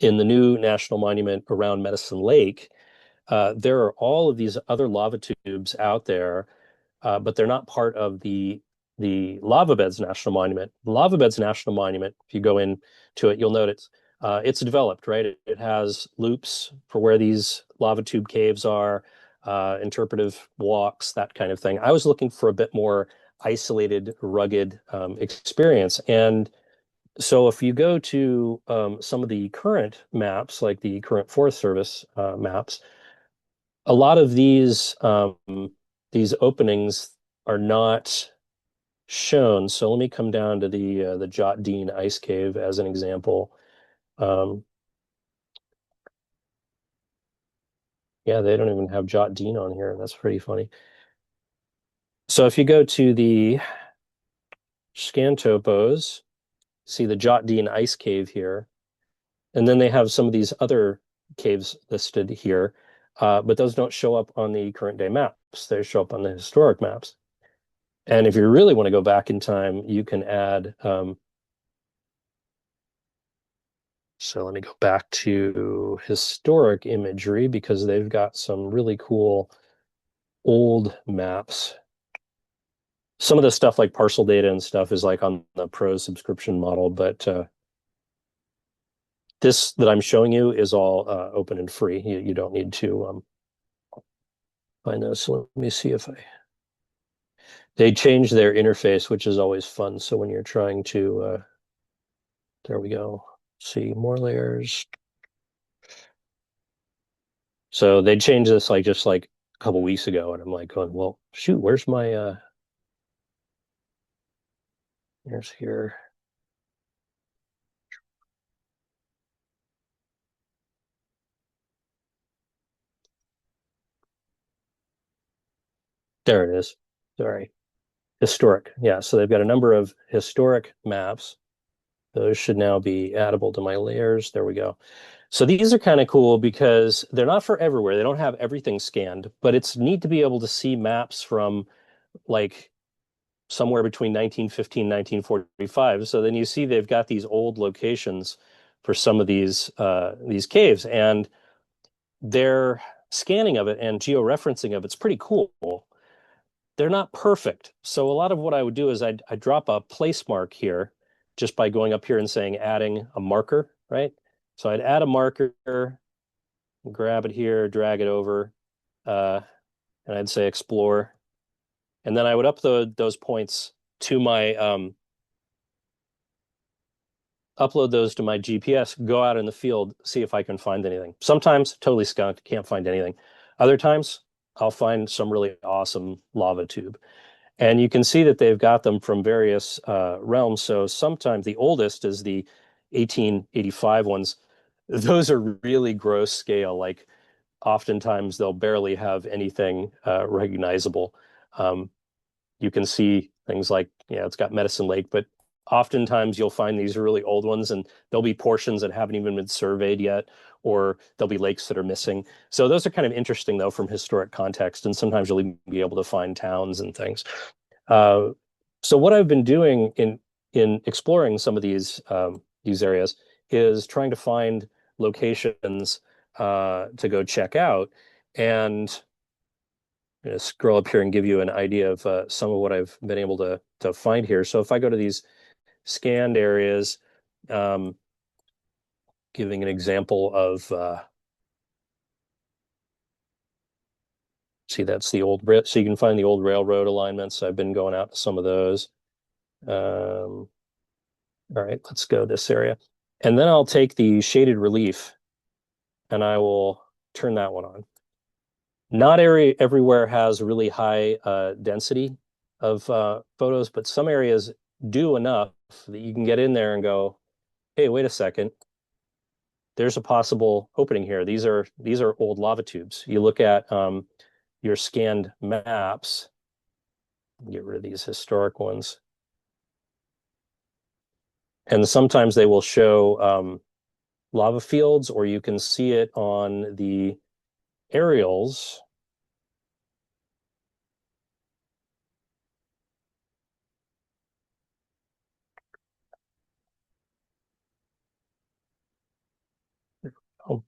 in the new national monument around Medicine Lake, There are all of these other lava tubes out there, but they're not part of the Lava Beds National Monument. The Lava Beds National Monument, if you go into it, you'll notice it's developed, right? It has loops for where these lava tube caves are, interpretive walks, that kind of thing. I was looking for a bit more isolated, rugged experience. And so if you go to some of the current maps, like the current Forest Service maps, a lot of these openings are not shown. So let me come down to the Jot Dean Ice Cave as an example. Um, yeah, they don't even have Jot Dean on here. That's pretty funny. So if you go to the scan topos, see the Jot Dean Ice Cave here, and then they have some of these other caves listed here, but those don't show up on the current day maps. They show up on the historic maps. And if you really want to go back in time, you can add so let me go back to historic imagery because they've got some really cool old maps. Some of the stuff like parcel data and stuff is like on the pro subscription model, but this that I'm showing you is all open and free. You don't need to find those. So let me see if I. They change their interface, which is always fun. So when you're trying to, there we go. See more layers. So they changed this like just like a couple weeks ago, and I'm like going, well, shoot, where's my here's here. There it is. Sorry. Historic. Yeah. So they've got a number of historic maps. Those should now be addable to my layers. There we go. So these are kind of cool because they're not for everywhere. They don't have everything scanned, but it's neat to be able to see maps from like somewhere between 1915 1945. So then you see they've got these old locations for some of these caves, and their scanning of it and georeferencing of it's pretty cool. They're not perfect. So a lot of what I would do is I'd drop a place mark here just by going up here and saying adding a marker, right? So I'd add a marker, grab it here, drag it over, uh, and I'd say explore. And then I would upload those points to my upload those to my GPS, go out in the field, see if I can find anything. Sometimes totally skunked, can't find anything. Other times I'll find some really awesome lava tube. And you can see that they've got them from various realms. So sometimes the oldest is the 1885 ones. Those are really gross scale. Like oftentimes they'll barely have anything recognizable. Um, you can see things like, it's got Medicine Lake, but oftentimes you'll find these really old ones and there'll be portions that haven't even been surveyed yet, or there'll be lakes that are missing. So those are kind of interesting though from historic context. And sometimes you'll even be able to find towns and things. Uh, so what I've been doing in exploring some of these areas is trying to find locations to go check out, and scroll up here and give you an idea of some of what I've been able to find here. So if I go to these scanned areas, um, giving an example of see that's the old so you can find the old railroad alignments. I've been going out to some of those. All right, let's go this area. And then I'll take the shaded relief and I will turn that one on. Not everywhere has really high density of photos, but some areas do enough that you can get in there and go, hey, wait a second. There's a possible opening here. These are old lava tubes. You look at your scanned maps, get rid of these historic ones. And sometimes they will show lava fields, or you can see it on the aerials. Oh,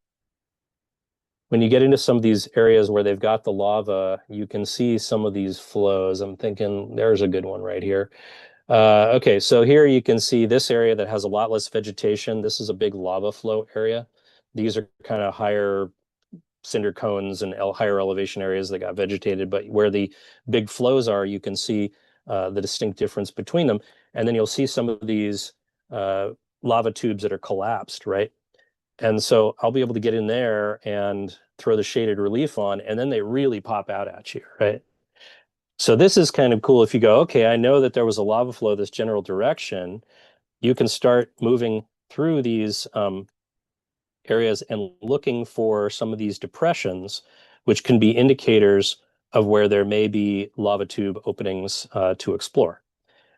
when you get into some of these areas where they've got the lava, you can see some of these flows. I'm thinking there's a good one right here. Okay, so here you can see this area that has a lot less vegetation. This is a big lava flow area. These are kind of higher cinder cones and higher elevation areas that got vegetated, but where the big flows are, you can see the distinct difference between them. And then you'll see some of these uh, lava tubes that are collapsed, right? And so I'll be able to get in there and throw the shaded relief on, and then they really pop out at you, right? So this is kind of cool if you go, okay, I know that there was a lava flow this general direction. You can start moving through these areas and looking for some of these depressions, which can be indicators of where there may be lava tube openings to explore.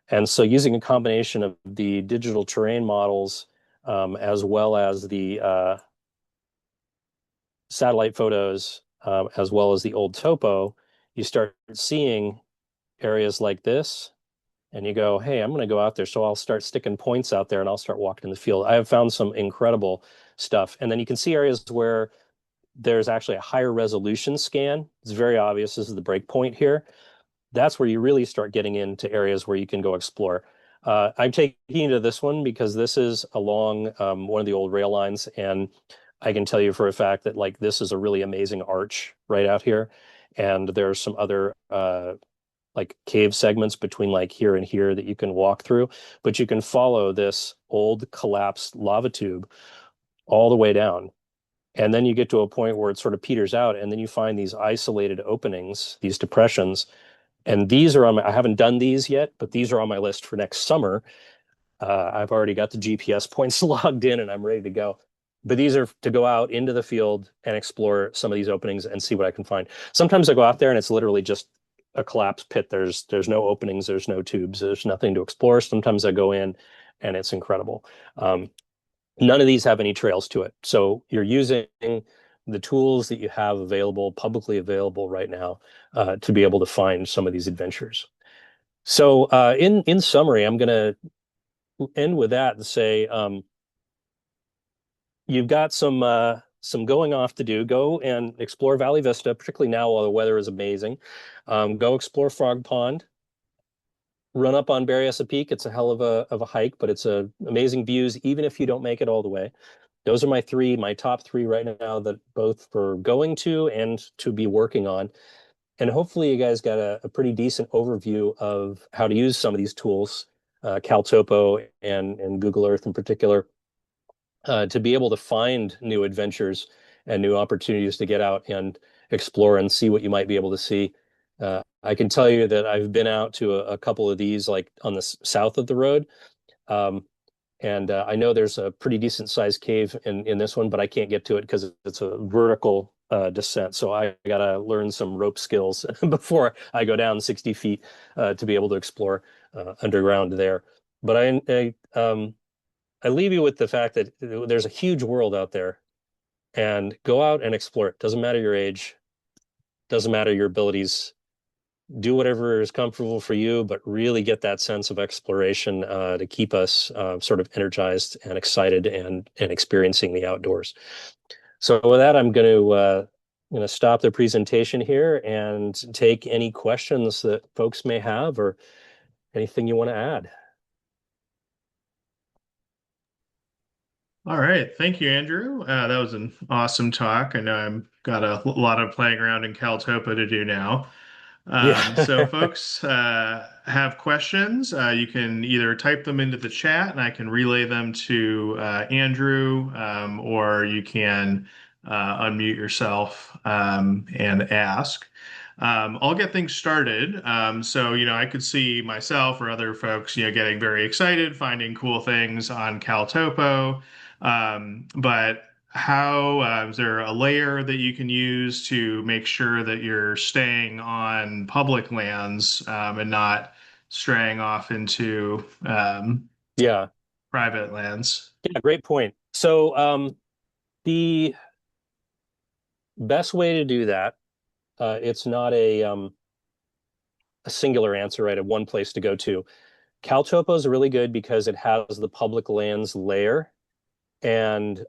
And so using a combination of the digital terrain models as well as the satellite photos, as well as the old topo, you start seeing areas like this and you go, hey, I'm going to go out there. So I'll start sticking points out there and I'll start walking in the field. I have found some incredible stuff. And then you can see areas where there's actually a higher resolution scan. It's very obvious. This is the break point here. That's where you really start getting into areas where you can go explore. I'm taking you to this one because this is along one of the old rail lines, and I can tell you for a fact that like this is a really amazing arch right out here, and there's some other like cave segments between like here and here that you can walk through, but you can follow this old collapsed lava tube all the way down. And then you get to a point where it sort of peters out, and then you find these isolated openings, these depressions. And these are on my, I haven't done these yet, but these are on my list for next summer. I've already got the GPS points logged in and I'm ready to go. But these are to go out into the field and explore some of these openings and see what I can find. Sometimes I go out there and it's literally just a collapsed pit. There's no openings, there's no tubes, there's nothing to explore. Sometimes I go in and it's incredible. None of these have any trails to it. So you're using the tools that you have available, publicly available right now, to be able to find some of these adventures. So in summary, I'm going to end with that and say you've got some going off to do. Go and explore Valley Vista, particularly now while the weather is amazing. Go explore Frog Pond. Run up on Berryessa Peak. It's a hell of a hike, but it's amazing views, even if you don't make it all the way. Those are my top three right now that both for going to and to be working on. And hopefully you guys got a pretty decent overview of how to use some of these tools, CalTopo and Google Earth in particular, to be able to find new adventures and new opportunities to get out and explore and see what you might be able to see. I can tell you that I've been out to a couple of these, like on the south of the road. Um, and I know there's a pretty decent sized cave in this one, but I can't get to it because it's a vertical descent. So I got to learn some rope skills before I go down 60 feet to be able to explore underground there. But I leave you with the fact that there's a huge world out there, and go out and explore it. Doesn't matter your age, doesn't matter your abilities. Do whatever is comfortable for you, but really get that sense of exploration to keep us sort of energized and excited and experiencing the outdoors. So with that, I'm going to stop the presentation here and take any questions that folks may have or anything you want to add. All right. Thank you, Andrew. That was an awesome talk. I know I've got a lot of playing around in Caltopa to do now. So Yeah. folks have questions, you can either type them into the chat and I can relay them to Andrew, or you can unmute yourself and ask. I'll get things started. So, I could see myself or other folks, getting very excited, finding cool things on Caltopo. But how is there a layer that you can use to make sure that you're staying on public lands and not straying off into Yeah. private lands? Yeah, great point. So the best way to do that, it's not a singular answer, right? Of one place to go to. CalTopo is really good because it has the public lands layer, and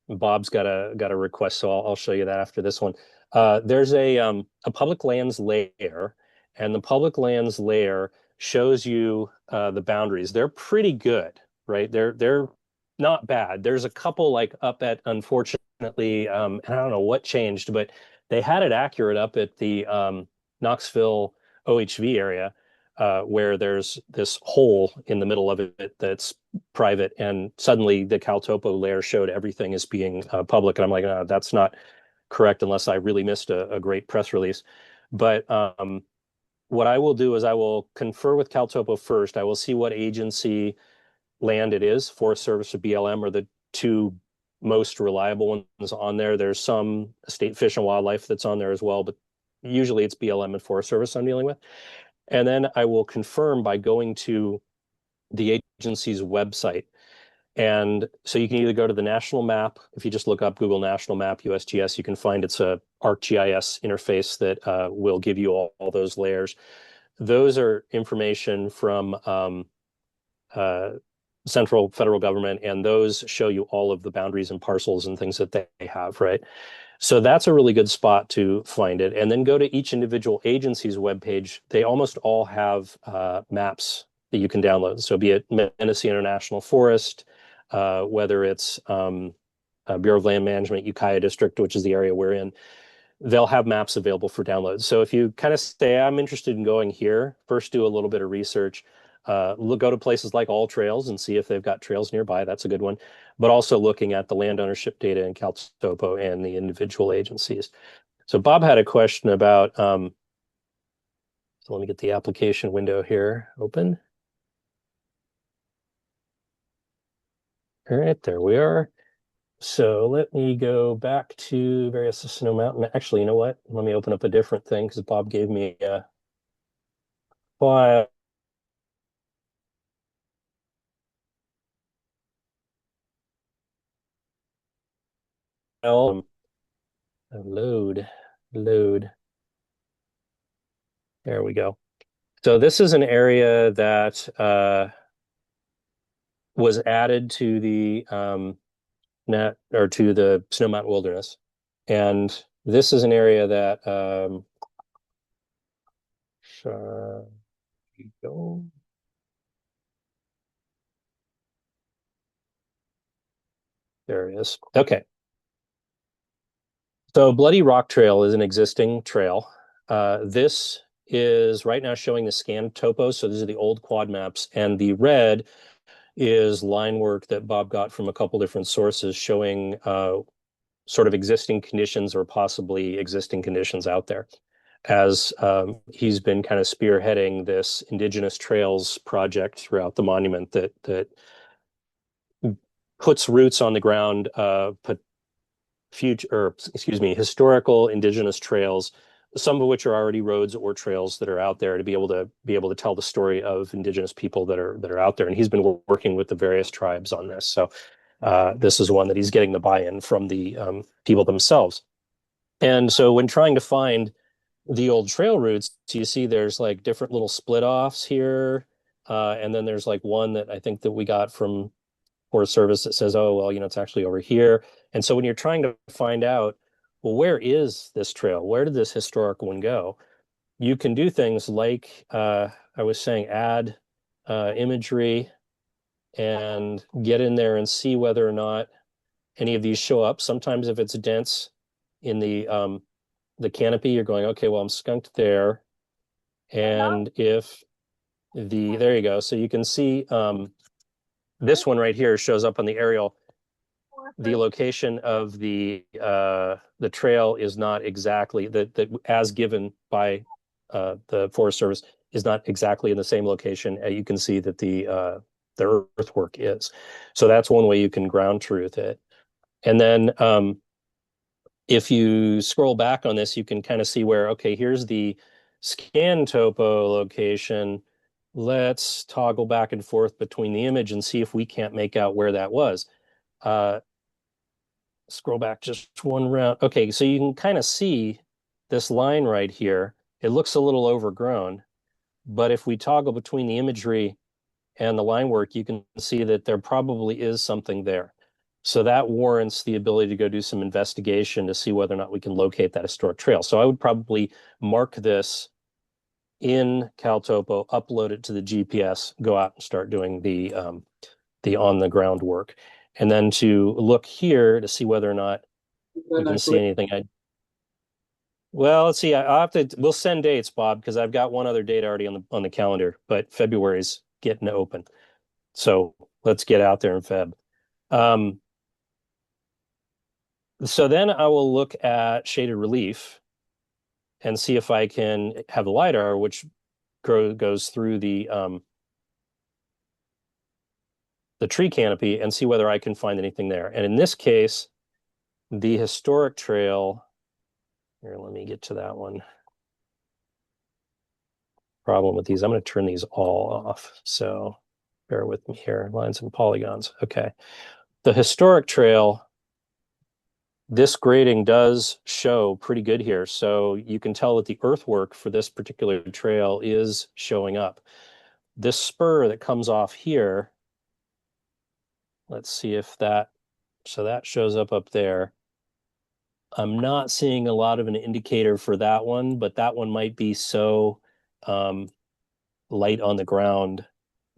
Bob's got a request, so I'll show you that after this one. There's a public lands layer, and the public lands layer shows you the boundaries. They're pretty good, right? They're not bad. There's a couple like up at, unfortunately, and I don't know what changed, but they had it accurate up at the Knoxville OHV area, where there's this hole in the middle of it that's private, and suddenly the CalTopo layer showed everything as being public, and I'm like, no, that's not correct unless I really missed a great press release. But what I will do is I will confer with CalTopo first. I will see what agency land it is. Forest Service or BLM are the two most reliable ones on there. There's some state fish and wildlife that's on there as well, but usually it's BLM and Forest Service I'm dealing with. And then I will confirm by going to the agency's website. And so you can either go to the national map. If you just look up Google National Map, USGS, you can find it's a ArcGIS interface that will give you all those layers. Those are information from uh, central federal government, and those show you all of the boundaries and parcels and things that they have, right? So that's a really good spot to find it. And then go to each individual agency's webpage. They almost all have maps that you can download. So be it Menifee International Forest, whether it's Bureau of Land Management, Ukiah District, which is the area we're in, they'll have maps available for download. So if you kind of say, I'm interested in going here, first do a little bit of research. Go to places like All Trails and see if they've got trails nearby. That's a good one. But also looking at the land ownership data in CalTopo and the individual agencies. So Bob had a question about, so let me get the application window here open. All right, there we are. So let me go back to Berryessa Snow Mountain. Actually, you know what? Let me open up a different thing because Bob gave me a file. Load, load. There we go. So this is an area that was added to the net or to the Snow Mountain Wilderness, and this is an area that shall we go? There it is. Okay. So Bloody Rock Trail is an existing trail. This is right now showing the scanned topos. So these are the old quad maps, and the red is line work that Bob got from a couple different sources showing sort of existing conditions or possibly existing conditions out there. As he's been kind of spearheading this Indigenous Trails project throughout the monument that puts roots on the ground, put historical Indigenous trails, some of which are already roads or trails that are out there to be able to tell the story of Indigenous people that are out there. And he's been working with the various tribes on this. So this is one that he's getting the buy-in from the people themselves. And so when trying to find the old trail routes, you see there's like different little split offs here. And then there's like one that I think that we got from Forest Service that says, oh, well, it's actually over here. And so when you're trying to find out, well, where is this trail? Where did this historic one go? You can do things like I was saying, add imagery and get in there and see whether or not any of these show up. Sometimes if it's dense in the canopy, you're going, okay, well, I'm skunked there. And if there you go. So you can see this one right here shows up on the aerial. The location of the trail is not exactly that as given by the Forest Service is not exactly in the same location. You can see that the earthwork is. So that's one way you can ground truth it. And then if you scroll back on this, you can kind of see where, okay, here's the scan topo location. Let's toggle back and forth between the image and see if we can't make out where that was. Scroll back just one round. Okay, so you can kind of see this line right here. It looks a little overgrown, but if we toggle between the imagery and the line work, you can see that there probably is something there. So that warrants the ability to go do some investigation to see whether or not we can locate that historic trail. So I would probably mark this in CalTopo, upload it to the GPS, go out and start doing the on the ground work, and then to look here to see whether or not we can see anything. Well, let's see. I'll have to. We'll send dates, Bob, because I've got one other date already on the calendar, but February's getting open, so let's get out there in Feb. Um, so then I will look at shaded relief and see if I can have the LiDAR, which goes through the tree canopy, and see whether I can find anything there. And in this case, the historic trail. Here, let me get to that one. Problem with these, I'm going to turn these all off. So bear with me here. Lines and polygons. Okay. The historic trail, this grading does show pretty good here. So you can tell that the earthwork for this particular trail is showing up. This spur that comes off here, let's see if that, so that shows up there. I'm not seeing a lot of an indicator for that one, but that one might be so light on the ground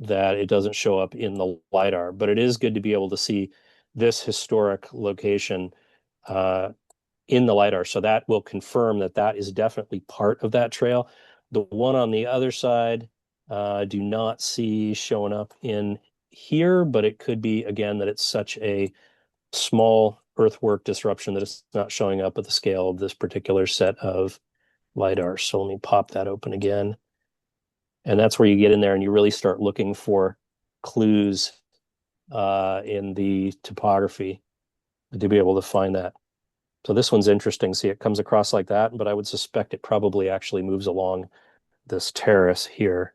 that it doesn't show up in the LiDAR. But it is good to be able to see this historic location in the LiDAR. So that will confirm that that is definitely part of that trail. The one on the other side, do not see showing up in here, but it could be, again, that it's such a small earthwork disruption that it's not showing up at the scale of this particular set of LiDAR. So let me pop that open again. And that's where you get in there and you really start looking for clues in the topography to be able to find that. So this one's interesting. See, it comes across like that, but I would suspect it probably actually moves along this terrace here.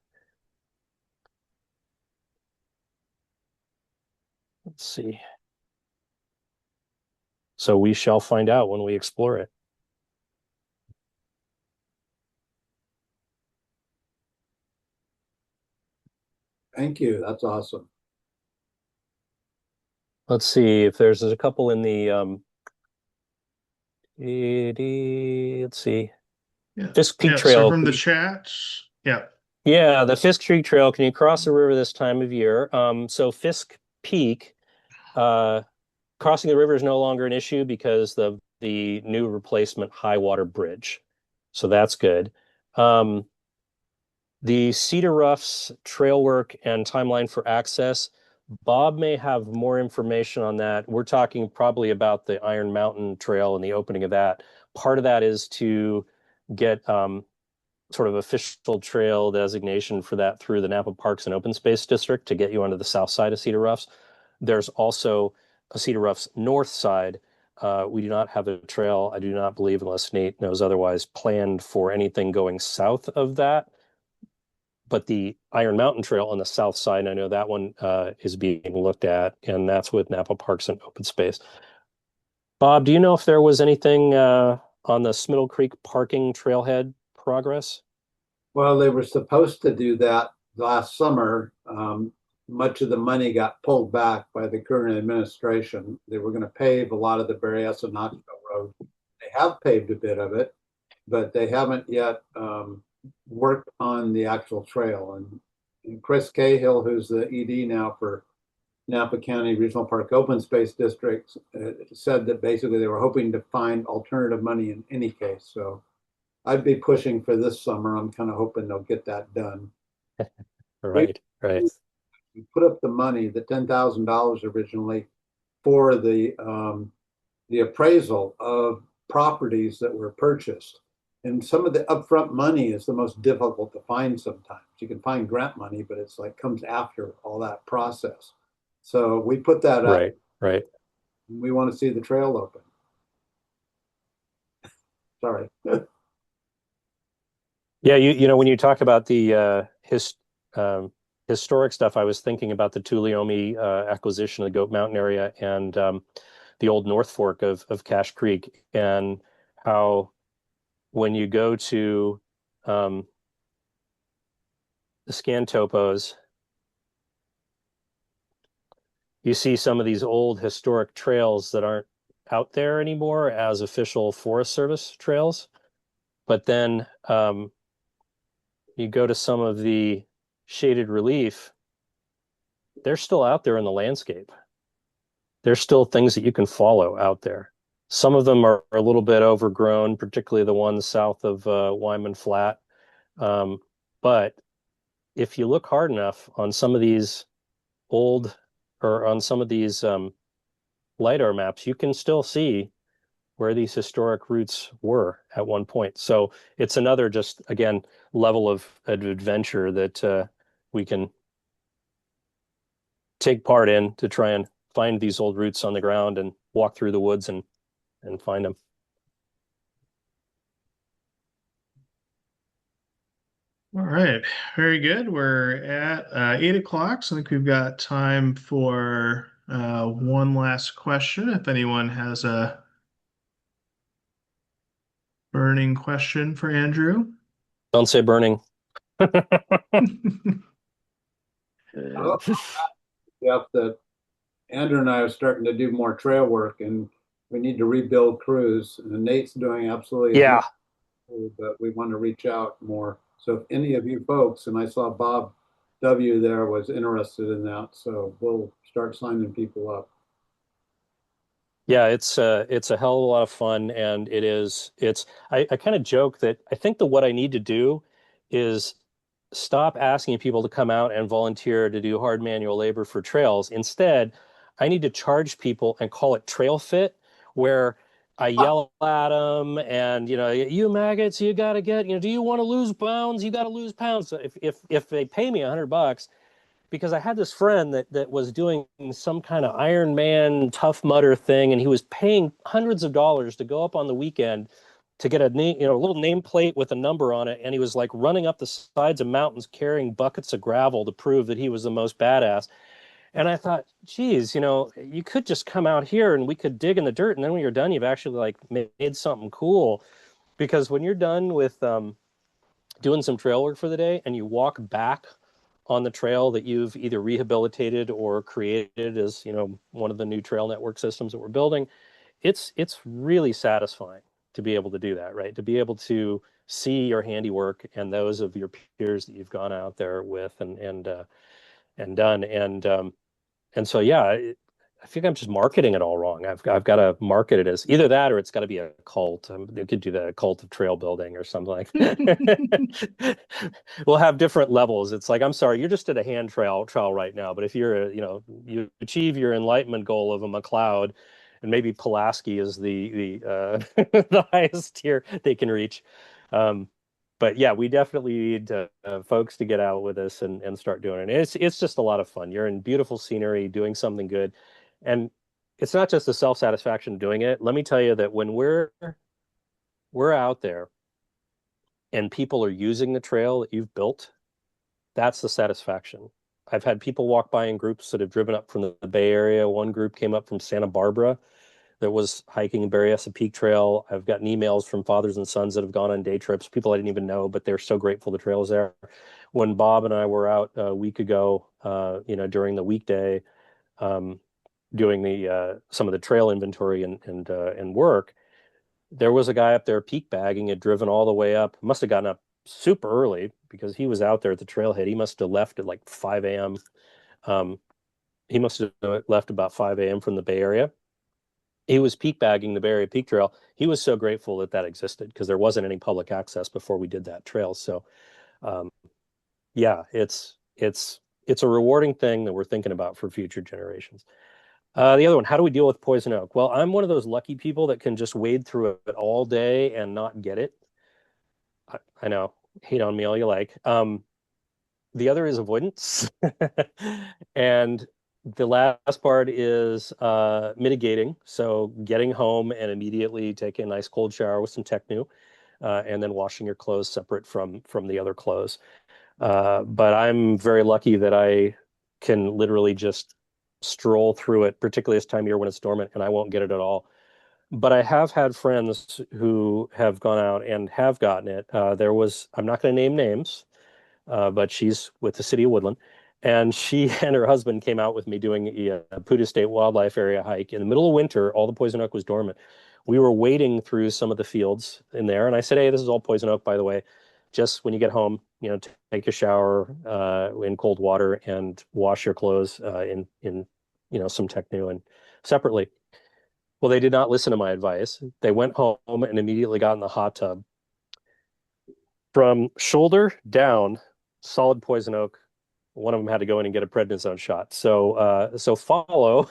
Let's see. So we shall find out when we explore it. Thank you. That's awesome. Let's see if there's a couple in the let's see. Yeah. Fisk Peak Yeah. So Trail. from the chat, yeah. Yeah, the Fisk Creek Trail. Can you cross the river this time of year? So Fisk Peak, uh, crossing the river is no longer an issue because the new replacement high water bridge. So that's good. Um, the Cedar Roughs trail work and timeline for access. Bob may have more information on that. We're talking probably about the Iron Mountain Trail and the opening of that. Part of that is to get sort of official trail designation for that through the Napa Parks and Open Space District to get you onto the south side of Cedar Roughs. There's also a Cedar Roughs north side. We do not have a trail, I do not believe, unless Nate knows otherwise, planned for anything going south of that. But the Iron Mountain Trail on the south side, I know that one is being looked at, and that's with Napa Parks and Open Space. Bob, do you know if there was anything on the Smiddle Creek parking trailhead progress? Well, they were supposed to do that last summer. Much of the money got pulled back by the current administration. They were going to pave a lot of the Berryessa Knoxville Road. They have paved a bit of it, but they haven't yet worked on the actual trail. And Chris Cahill, who's the ED now for Napa County Regional Park Open Space District, said that basically they were hoping to find alternative money in any case. So I'd be pushing for this summer. I'm kind of hoping they'll get that done. Right, right. We put up the money, the $10,000 originally, for the appraisal of properties that were purchased. And some of the upfront money is the most difficult to find sometimes. You can find grant money, but it's like comes after all that process. So we put that up. Right, right. We want to see the trail open. Sorry. Yeah, you know when you talk about the historic stuff, I was thinking about the Tuleyome acquisition of the Goat Mountain area and the old North Fork of Cache Creek, and how when you go to the scan topos, you see some of these old historic trails that aren't out there anymore as official Forest Service trails. But then you go to some of the shaded relief, they're still out there in the landscape. There's still things that you can follow out there. Some of them are a little bit overgrown, particularly the ones south of Wyman Flat. Um, but if you look hard enough on some of these old or on some of these LiDAR maps, you can still see where these historic routes were at one point. So it's another just, again, level of adventure that we can take part in to try and find these old routes on the ground and walk through the woods and find them. All right, very good. We're at 8 o'clock, so I think we've got time for one last question. If anyone has a burning question for Andrew. Don't say burning. Oh, Jeff, that Andrew and I are starting to do more trail work, and we need to rebuild crews. And Nate's doing absolutely as Yeah. much, but we want to reach out more. So if any of you folks, and I saw Bob W there was interested in that, so we'll start signing people up. Yeah, it's a hell of a lot of fun, and I kind of joke that I think that what I need to do is stop asking people to come out and volunteer to do hard manual labor for trails. Instead, I need to charge people and call it trail fit, where I yell at them and, you maggots, you got to get, do you want to lose pounds? You got to lose pounds. So if they pay me $100, because I had this friend that was doing some kind of Iron Man Tough Mudder thing, and he was paying hundreds of dollars to go up on the weekend to get a name, a little nameplate with a number on it, and he was like running up the sides of mountains carrying buckets of gravel to prove that he was the most badass. And I thought, geez, you could just come out here and we could dig in the dirt, and then when you're done, you've actually like made something cool. Because when you're done with doing some trail work for the day and you walk back on the trail that you've either rehabilitated or created as one of the new trail network systems that we're building, it's really satisfying to be able to do that, right? To be able to see your handiwork and those of your peers that you've gone out there with and done. And so, yeah, I think I'm just marketing it all wrong. I've got to market it as either that or it's got to be a cult. They could do the cult of trail building or something like that. We'll have different levels. It's like, I'm sorry, you're just at a hand trial right now. But if you're, you achieve your enlightenment goal of a McLeod, and maybe Pulaski is the highest tier they can reach. Um, but yeah, we definitely need folks to get out with us and start doing it. And it's just a lot of fun. You're in beautiful scenery, doing something good, and it's not just the self-satisfaction of doing it. Let me tell you that when we're out there and people are using the trail that you've built, that's the satisfaction. I've had people walk by in groups that have driven up from the Bay Area. One group came up from Santa Barbara that was hiking Berryessa Peak Trail. I've gotten emails from fathers and sons that have gone on day trips, people I didn't even know, but they're so grateful the trail's there. When Bob and I were out a week ago, during the weekday, um, doing the some of the trail inventory and work, there was a guy up there peak bagging, had driven all the way up, must have gotten up super early because he was out there at the trailhead. He must have left at like 5 a.m. Um, he must have left about 5 a.m. from the Bay Area. He was peak bagging the Bay Area Peak Trail. He was so grateful that that existed because there wasn't any public access before we did that trail. So, um, yeah, it's a rewarding thing that we're thinking about for future generations. The other one, how do we deal with poison oak? Well, I'm one of those lucky people that can just wade through it all day and not get it. I know, hate on me all you like. The other is avoidance. And the last part is mitigating. So getting home and immediately taking a nice cold shower with some Technu, and then washing your clothes separate from the other clothes. But I'm very lucky that I can literally just stroll through it, particularly this time of year when it's dormant, and I won't get it at all. But I have had friends who have gone out and have gotten it. I'm not going to name names, but she's with the city of Woodland. And she and her husband came out with me doing a Puda State Wildlife Area hike in the middle of winter. All the poison oak was dormant. We were wading through some of the fields in there, and I said, "Hey, this is all poison oak, by the way. Just when you get home, take a shower in cold water and wash your clothes in some Technu and separately." Well, they did not listen to my advice. They went home and immediately got in the hot tub. From shoulder down, solid poison oak. One of them had to go in and get a prednisone shot. So follow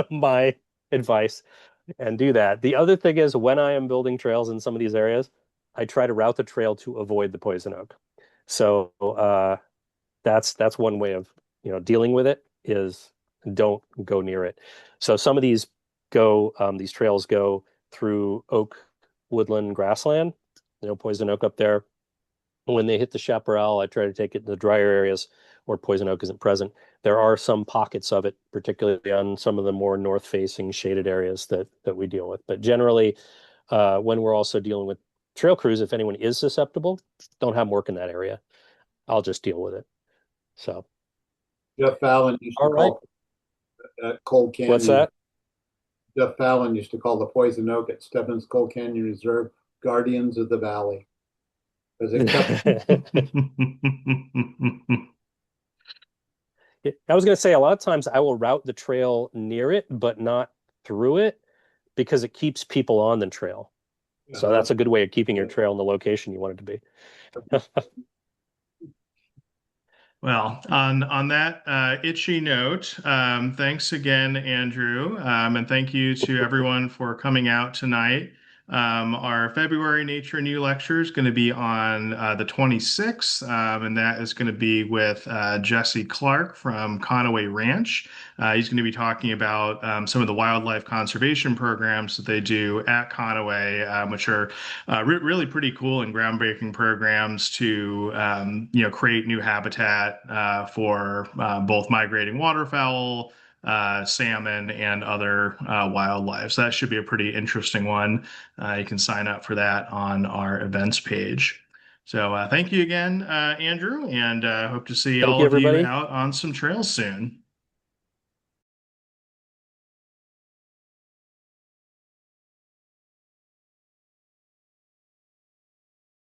my advice and do that. The other thing is when I am building trails in some of these areas, I try to route the trail to avoid the poison oak. So that's one way of dealing with it is don't go near it. So some of these trails go through oak woodland grassland, poison oak up there. When they hit the chaparral, I try to take it in the drier areas where poison oak isn't present. There are some pockets of it, particularly on some of the more north-facing shaded areas that we deal with. But generally, when we're also dealing with trail crews, if anyone is susceptible, don't have them work in that area. I'll just deal with it. So, Jeff Fallon used to all right. call Cold What's Canyon. that? Jeff Fallon used to call the poison oak at Stebbins Cold Canyon Reserve guardians of the valley because it kept. I was going to say a lot of times I will route the trail near it, but not through it because it keeps people on the trail. So that's a good way of keeping your trail in the location you want it to be. Well, on that itchy note, thanks again, Andrew, and thank you to everyone for coming out tonight. Our February Nature and You lecture is going to be on the 26th, and that is going to be with Jesse Clark from Conaway Ranch. He's going to be talking about some of the wildlife conservation programs that they do at Conaway, which are really pretty cool and groundbreaking programs to create new habitat for both migrating waterfowl, salmon, and other wildlife. So that should be a pretty interesting one. You can sign up for that on our events page. So thank you again, Andrew, and hope to see Thank all you, of you everybody. out on some trails soon.